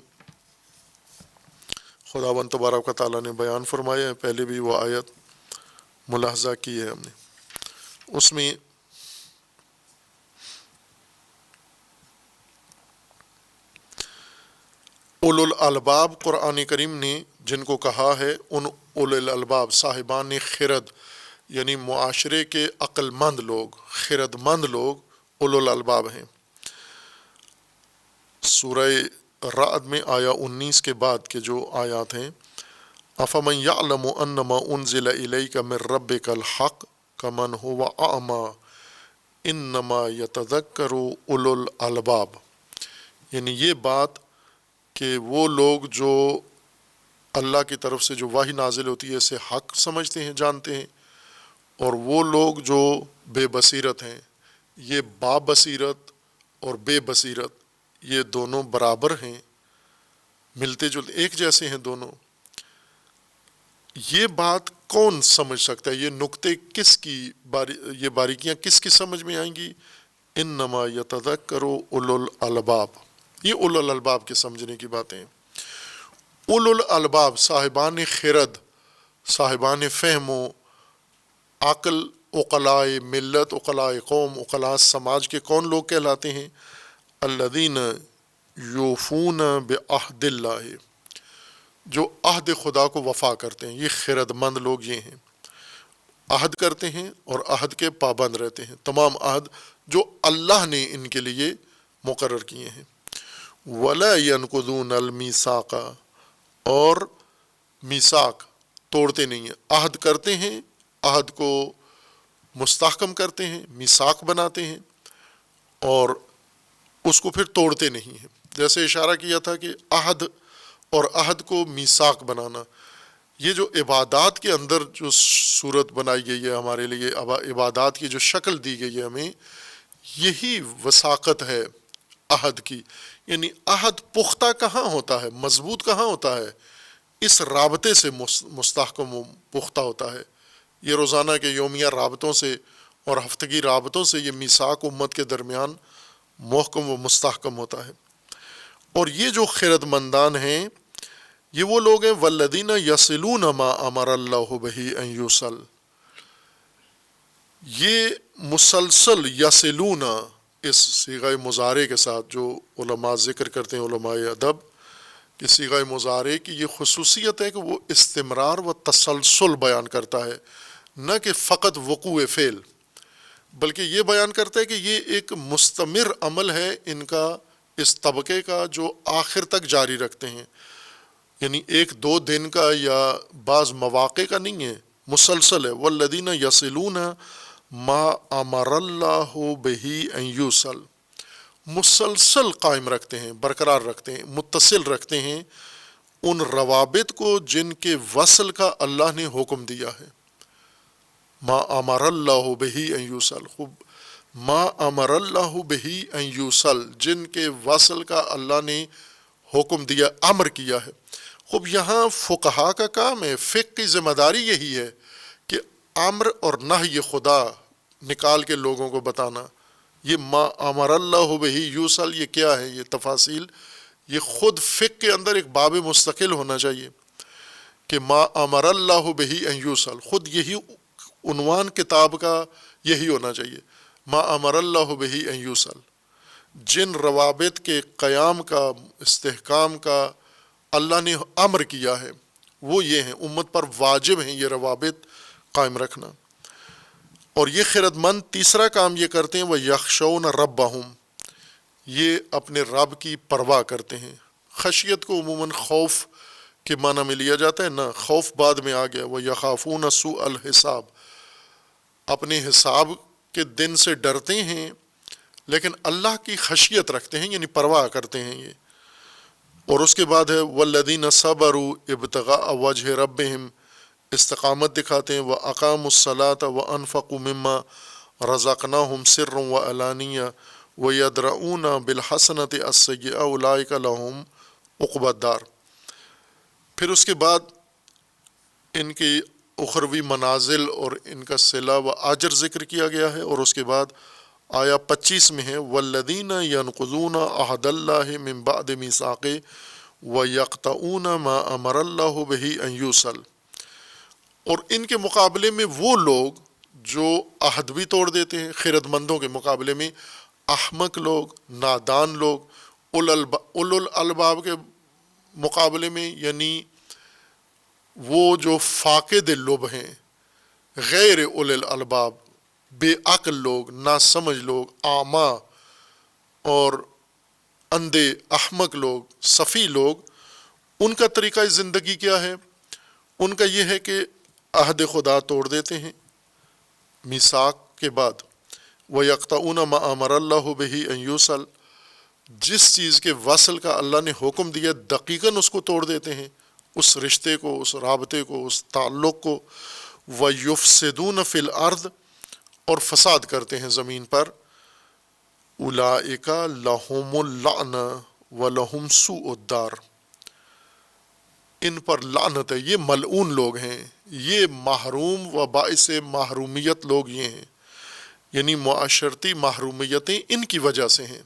خداوند تبارک و تعالیٰ نے بیان فرمایا ہے، پہلے بھی وہ آیت ملاحظہ کی ہے ہم نے، اس میں اولو الالباب قرآن کریم نے جن کو کہا ہے، ان اولو الالباب صاحبان خرد، یعنی معاشرے کے عقل مند لوگ، خرد مند لوگ اولو الالباب ہیں۔ سورہ رعد میں آیا 19 کے بعد کے جو آیات ہیں، افمن یعلم انما انزل الیک من ربک الحق کمن هو اعمی انما یتذکر اولو الالباب، یعنی یہ بات کہ وہ لوگ جو اللہ کی طرف سے جو وحی نازل ہوتی ہے اسے حق سمجھتے ہیں، جانتے ہیں، اور وہ لوگ جو بے بصیرت ہیں، یہ با بصیرت اور بے بصیرت یہ دونوں برابر ہیں، ملتے جلتے ایک جیسے ہیں دونوں۔ یہ بات کون سمجھ سکتا ہے؟ یہ نکتے کس کی یہ باریکیاں کس کی سمجھ میں آئیں گی؟ انما یتذکر اولو الالباب، یہ اولو الالباب کے سمجھنے کی باتیں ہیں۔ اولو الالباب صاحبان خرد، صاحبان فہم و عقل، عقلائے ملت، عقلائے قوم، عقلاء سماج کے کون لوگ کہلاتے ہیں؟ الذین یوفون بعہد اللہ، جو عہد خدا کو وفا کرتے ہیں، یہ خرد مند لوگ یہ ہیں، عہد کرتے ہیں اور عہد کے پابند رہتے ہیں، تمام عہد جو اللہ نے ان کے لیے مقرر کیے ہیں۔ وَلَا يَنْقُضُونَ الْمِيثَاقَ، اور میثاق توڑتے نہیں ہیں، عہد کرتے ہیں، عہد کو مستحکم کرتے ہیں، میثاق بناتے ہیں اور اس کو پھر توڑتے نہیں ہیں۔ جیسے اشارہ کیا تھا کہ عہد اور عہد کو میثاق بنانا، یہ جو عبادات کے اندر جو صورت بنائی گئی ہے ہمارے لیے، عبادات کی جو شکل دی گئی ہے ہمیں، یہی وثاقت ہے عہد کی۔ یعنی عہد پختہ کہاں ہوتا ہے، مضبوط کہاں ہوتا ہے؟ اس رابطے سے مستحکم و پختہ ہوتا ہے۔ یہ روزانہ کے یومیہ رابطوں سے اور ہفتگی رابطوں سے یہ میثاق امت کے درمیان محکم و مستحکم ہوتا ہے۔ اور یہ جو خرد مندان ہیں، یہ وہ لوگ ہیں والذین یصلون ما امر اللہ بہ ان یوصل، یہ مسلسل یصلون اس صیغہ مضارع کے ساتھ جو علماء ذکر کرتے ہیں، علماء ادب کہ صیغہ مضارع کی یہ خصوصیت ہے کہ وہ استمرار و تسلسل بیان کرتا ہے، نہ کہ فقط وقوع فعل، بلکہ یہ بیان کرتا ہے کہ یہ ایک مستمر عمل ہے ان کا، اس طبقے کا جو آخر تک جاری رکھتے ہیں، یعنی ایک دو دن کا یا بعض مواقع کا نہیں ہے، مسلسل ہے۔ والذین یصلون ما امر اللہ بہ ان یوصل، مسلسل قائم رکھتے ہیں، برقرار رکھتے ہیں، متصل رکھتے ہیں ان روابط کو جن کے وصل کا اللہ نے حکم دیا ہے۔ ما امر اللہ بہ ان یوصل، خوب، ما امر اللہ بہ ان یوصل، جن کے وصل کا اللہ نے حکم دیا، امر کیا ہے۔ خوب، یہاں فقہا کا کام ہے، فقہ کی ذمہ داری یہی ہے کہ امر اور نہی خدا نکال کے لوگوں کو بتانا۔ یہ ما امر اللہ بہ یوصل یہ کیا ہے؟ یہ تفاصیل، یہ خود فقہ کے اندر ایک باب مستقل ہونا چاہیے کہ ما امر اللہ بہ ان یوصل، خود یہی عنوان کتاب کا یہی ہونا چاہیے، ما امر اللہ بہ ان یوصل، جن روابط کے قیام کا، استحکام کا اللہ نے امر کیا ہے وہ یہ ہیں، امت پر واجب ہیں یہ روابط قائم رکھنا۔ اور یہ خرد مند تیسرا کام یہ کرتے ہیں، وہ یخشون ربہم، یہ اپنے رب کی پرواہ کرتے ہیں۔ خشیت کو عموماً خوف کے معنی میں لیا جاتا ہے، نہ خوف بعد میں آ گیا، وہ یخافون سوء الحساب، اپنے حساب کے دن سے ڈرتے ہیں لیکن اللہ کی خشیت رکھتے ہیں، یعنی پرواہ کرتے ہیں یہ۔ اور اس کے بعد ہے والذین صبروا ابتغاء وجہ ربہم، استقامت دکھاتے ہیں، وَأَقَامُوا الصَّلَاةَ وَأَنفَقُوا مِمَّا رزقناہم سرا وعلانیہ ویدرؤون بالحسنۃ السیئۃ اولئک لہم عقبی الدار۔ پھر اس کے بعد ان کی اخروی منازل اور ان کا صلہ و اجر ذکر کیا گیا ہے، اور اس کے بعد آیا 25 میں ہے والذین ینقضون عہد اللہ من بعد میثاقہ ویقطعون ما امر اللہ بہ ان یوصل، اور ان کے مقابلے میں وہ لوگ جو عہد بھی توڑ دیتے ہیں، خرد مندوں کے مقابلے میں احمق لوگ، نادان لوگ، اولو الالباب کے مقابلے میں، یعنی وہ جو فاقد لب ہیں، غیر اولو الالباب، بے عقل لوگ، ناسمجھ لوگ، اعمیٰ اور اندھے احمق لوگ، سفی لوگ، ان کا طریقہ زندگی کیا ہے؟ ان کا یہ ہے کہ عہد خدا توڑ دیتے ہیں میثاق کے بعد، وَيَقْطَعُونَ مَا أَمَرَ اللَّهُ بِهِ أَن يُوصَلَ، جس چیز کے وصل کا اللہ نے حکم دیا دقیقاً اس کو توڑ دیتے ہیں، اس رشتے کو، اس رابطے کو، اس تعلق کو، وَيُفْسِدُونَ فِي الْأَرْضِ، اور فساد کرتے ہیں زمین پر، اولئک لہم اللعنہ ولہم سوء الدار، ان پر لعنت ہے، یہ ملعون لوگ ہیں، یہ محروم و باعث محرومیت لوگ یہ ہیں، یعنی معاشرتی محرومیتیں ان کی وجہ سے ہیں۔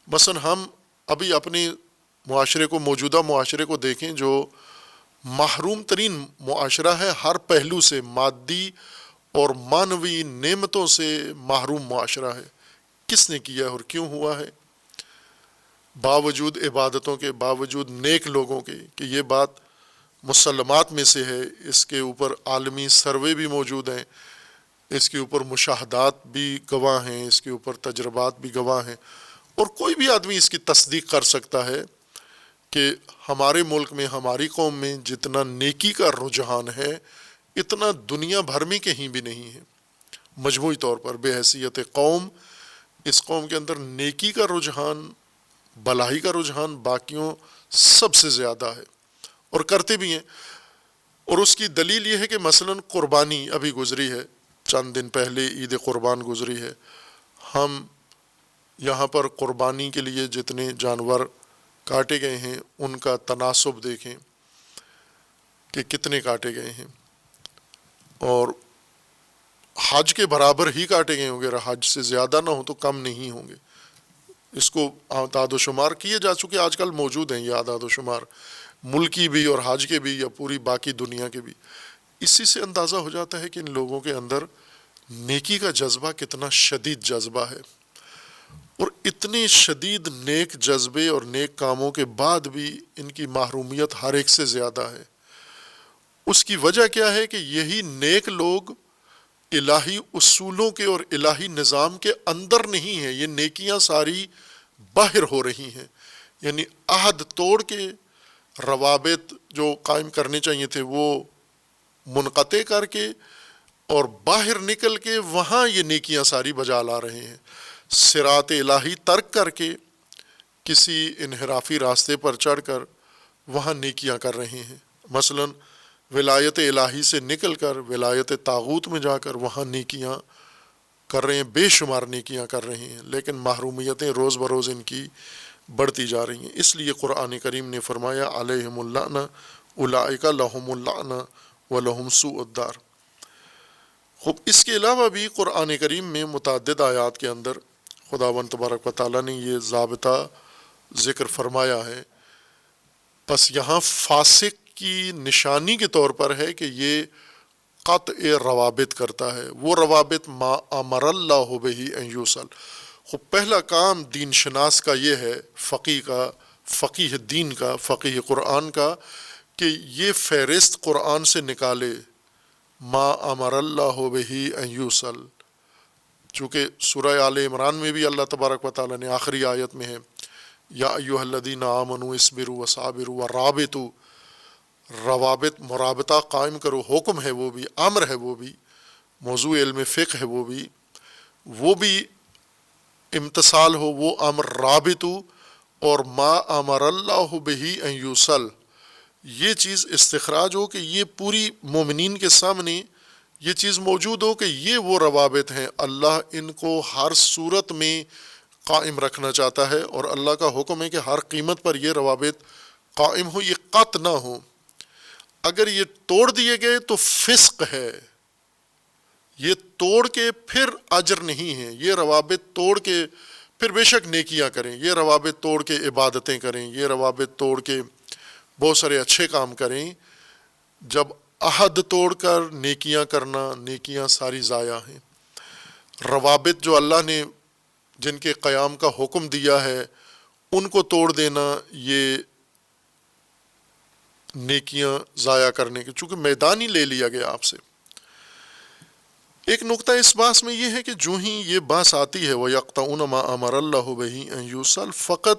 مثلا ہم ابھی اپنے معاشرے کو، موجودہ معاشرے کو دیکھیں جو محروم ترین معاشرہ ہے، ہر پہلو سے، مادی اور معنوی نعمتوں سے محروم معاشرہ ہے۔ کس نے کیا اور کیوں ہوا ہے؟ باوجود عبادتوں کے، باوجود نیک لوگوں کے، کہ یہ بات مسلمات میں سے ہے، اس کے اوپر عالمی سروے بھی موجود ہیں، اس کے اوپر مشاہدات بھی گواہ ہیں، اس کے اوپر تجربات بھی گواہ ہیں، اور کوئی بھی آدمی اس کی تصدیق کر سکتا ہے کہ ہمارے ملک میں، ہماری قوم میں جتنا نیکی کا رجحان ہے اتنا دنیا بھر میں کہیں بھی نہیں ہے۔ مجموعی طور پر بے حیثیت قوم، اس قوم کے اندر نیکی کا رجحان، بھلائی کا رجحان باقیوں سب سے زیادہ ہے، اور کرتے بھی ہیں۔ اور اس کی دلیل یہ ہے کہ مثلاً قربانی ابھی گزری ہے، چند دن پہلے عید قربان گزری ہے، ہم یہاں پر قربانی کے لیے جتنے جانور کاٹے گئے ہیں ان کا تناسب دیکھیں کہ کتنے کاٹے گئے ہیں، اور حج کے برابر ہی کاٹے گئے ہوں گے، حج سے زیادہ نہ ہو تو کم نہیں ہوں گے۔ اس کو اعداد و شمار کیے جا چکے، آج کل موجود ہیں یہ اعداد و شمار، ملکی بھی اور حج کے بھی، یا پوری باقی دنیا کے بھی۔ اسی سے اندازہ ہو جاتا ہے کہ ان لوگوں کے اندر نیکی کا جذبہ کتنا شدید جذبہ ہے، اور اتنے شدید نیک جذبے اور نیک کاموں کے بعد بھی ان کی محرومیت ہر ایک سے زیادہ ہے۔ اس کی وجہ کیا ہے کہ یہی نیک لوگ الہی اصولوں کے اور الہی نظام کے اندر نہیں ہیں، یہ نیکیاں ساری باہر ہو رہی ہیں، یعنی عہد توڑ کے روابط جو قائم کرنے چاہیے تھے وہ منقطع کر کے اور باہر نکل کے وہاں یہ نیکیاں ساری بجا لا رہے ہیں، صراط الہی ترک کر کے کسی انحرافی راستے پر چڑھ کر وہاں نیکیاں کر رہے ہیں۔ مثلاً ولایت الہی سے نکل کر ولایت طاغوت میں جا کر وہاں نیکیاں کر رہے ہیں، بے شمار نیکیاں کر رہے ہیں، لیکن محرومیتیں روز بروز ان کی بڑھتی جا رہی ہیں۔ اس لیے قرآن کریم نے فرمایا علیہم اللعنہ اولئک لہم اللعنہ ولہم سوء الدار۔ خوب، اس کے علاوہ بھی قرآن کریم میں متعدد آیات کے اندر خداوند تبارک و تعالیٰ نے یہ ضابطہ ذکر فرمایا ہے، بس یہاں فاسق کی نشانی کے طور پر ہے کہ یہ قطع روابط کرتا ہے، وہ روابط ما امر اللہ بہ ان یوصل۔ خب پہلا کام دین شناس کا یہ ہے، فقیہ کا، فقیہ دین کا، فقیہ قرآن کا، کہ یہ فہرست قرآن سے نکالے ما امر اللہ بہ ان یوصل، چونکہ سورہ آل عمران میں بھی اللہ تبارک و تعالیٰ نے آخری آیت میں ہے یا ایھا الذین آمنوا اصبروا وصابروا ورابطوا، روابط، مرابطہ قائم کرو، حکم ہے وہ بھی، امر ہے وہ بھی، موضوع علم فقہ ہے وہ بھی امتثال ہو وہ امر، رابطو، اور ما امر اللہ بہ ان یوصل، یہ چیز استخراج ہو کہ یہ پوری مومنین کے سامنے یہ چیز موجود ہو کہ یہ وہ روابط ہیں اللہ ان کو ہر صورت میں قائم رکھنا چاہتا ہے، اور اللہ کا حکم ہے کہ ہر قیمت پر یہ روابط قائم ہو، یہ قطع نہ ہو۔ اگر یہ توڑ دیے گئے تو فسق ہے، یہ توڑ کے پھر اجر نہیں ہے۔ یہ روابط توڑ کے پھر بے شک نیکیاں کریں، یہ روابط توڑ کے عبادتیں کریں، یہ روابط توڑ کے بہت سارے اچھے کام کریں، جب عہد توڑ کر نیکیاں کرنا، نیکیاں ساری ضائع ہیں۔ روابط جو اللہ نے جن کے قیام کا حکم دیا ہے ان کو توڑ دینا، یہ نیکیاں ضائع کرنے کے، چونکہ میدان ہی لے لیا گیا آپ سے۔ ایک نقطہ اس بات میں یہ ہے کہ جو ہی یہ بات آتی ہے وَيَقْطَعُونَ مَا أَمَرَ اللَّهُ بِهِ أَن يُوصَلَ، فقط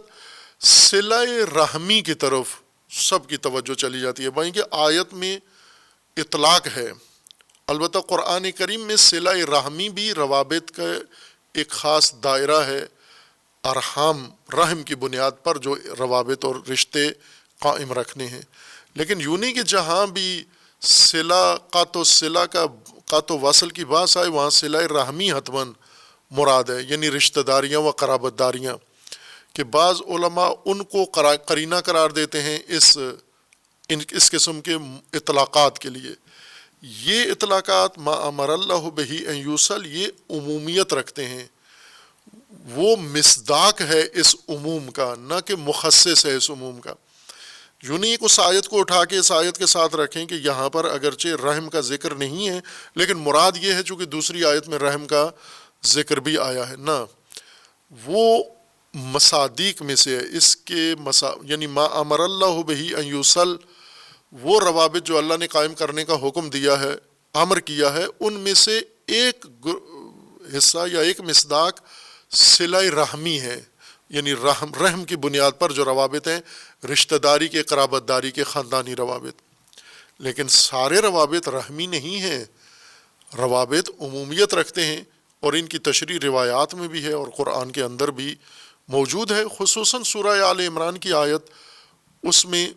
صلہ رحمی کی طرف سب کی توجہ چلی جاتی ہے، بھائی کہ آیت میں اطلاق ہے، البتہ قرآن کریم میں صلہ رحمی بھی روابط کا ایک خاص دائرہ ہے، ارحام رحم کی بنیاد پر جو روابط اور رشتے قائم رکھنے ہیں، لیکن یوں نہیں کہ جہاں بھی صلہ قط و وصل کی بات آئے وہاں صلہ رحمی حتماً مراد ہے، یعنی رشتہ داریاں و قرابت داریاں، کہ بعض علماء ان کو قرینہ قرار دیتے ہیں اس قسم کے اطلاقات کے لیے۔ یہ اطلاقات ما امر اللہ بہ ان یوصل یہ عمومیت رکھتے ہیں، وہ مصداق ہے اس عموم کا، نہ کہ مخصص ہے اس عموم کا۔ یوں نہیں اس آیت کو اٹھا کے اس آیت کے ساتھ رکھیں کہ یہاں پر اگرچہ رحم کا ذکر نہیں ہے لیکن مراد یہ ہے چونکہ دوسری آیت میں رحم کا ذکر بھی آیا ہے، نہ، وہ مصادیق میں سے ہے، اس کے یعنی ما امر اللہ بہ ان یوصل، وہ روابط جو اللہ نے قائم کرنے کا حکم دیا ہے، امر کیا ہے، ان میں سے ایک حصہ یا ایک مصداق صلہ رحمی ہے، یعنی رحم کی بنیاد پر جو روابط ہیں، رشتہ داری کے، قرابت داری کے، خاندانی روابط۔ لیکن سارے روابط رحمی نہیں ہیں، روابط عمومیت رکھتے ہیں، اور ان کی تشریح روایات میں بھی ہے اور قرآن کے اندر بھی موجود ہے، خصوصاً سورہ آل عمران کی آیت، اس میں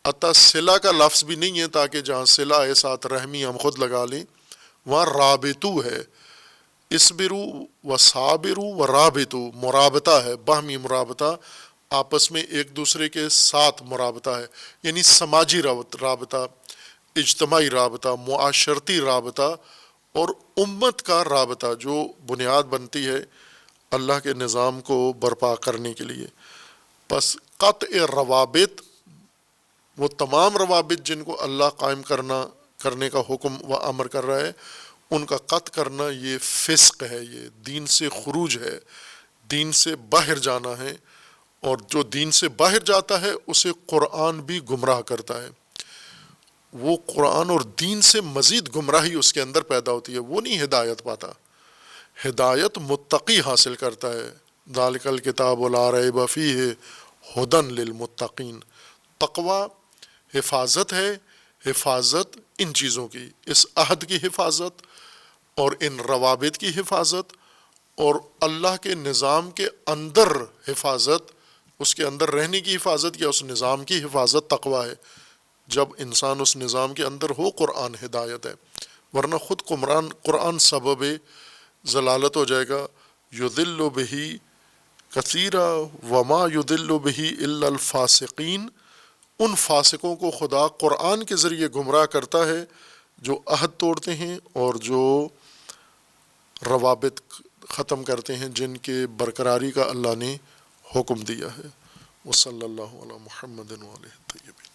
عطا صلہ کا لفظ بھی نہیں ہے، تاکہ جہاں صلہ ہے ساتھ رحمی ہم خود لگا لیں، وہاں رابطو ہے، اسبرو و صابرو و رابطو، مرابطہ ہے، باہمی مرابطہ، آپس میں ایک دوسرے کے ساتھ مرابطہ ہے، یعنی سماجی رابطہ، اجتماعی رابطہ، معاشرتی رابطہ اور امت کا رابطہ جو بنیاد بنتی ہے اللہ کے نظام کو برپا کرنے کے لیے۔ پس قطع روابط، وہ تمام روابط جن کو اللہ قائم کرنے کا حکم و امر کر رہا ہے، ان کا قطع کرنا یہ فسق ہے، یہ دین سے خروج ہے، دین سے باہر جانا ہے، اور جو دین سے باہر جاتا ہے اسے قرآن بھی گمراہ کرتا ہے، وہ قرآن اور دین سے مزید گمراہی اس کے اندر پیدا ہوتی ہے، وہ نہیں ہدایت پاتا۔ ہدایت متقی حاصل کرتا ہے، ذالک الکتاب لا ریب فیہ ھدی للمتقین۔ تقویٰ حفاظت ہے، حفاظت ان چیزوں کی، اس عہد کی حفاظت اور ان روابط کی حفاظت اور اللہ کے نظام کے اندر حفاظت، اس کے اندر رہنے کی حفاظت یا اس نظام کی حفاظت تقویٰ ہے۔ جب انسان اس نظام کے اندر ہو قرآن ہدایت ہے، ورنہ خود قرآن سبب ضلالت ہو جائے گا۔ یضل بہ کثیرا وما یضل بہ الا الفاسقین، ان فاسقوں کو خدا قرآن کے ذریعے گمراہ کرتا ہے جو عہد توڑتے ہیں اور جو روابط ختم کرتے ہیں جن کے برقراری کا اللہ نے حکم دیا ہے۔ وصلی اللہ علی محمد وآلہ الطیبین۔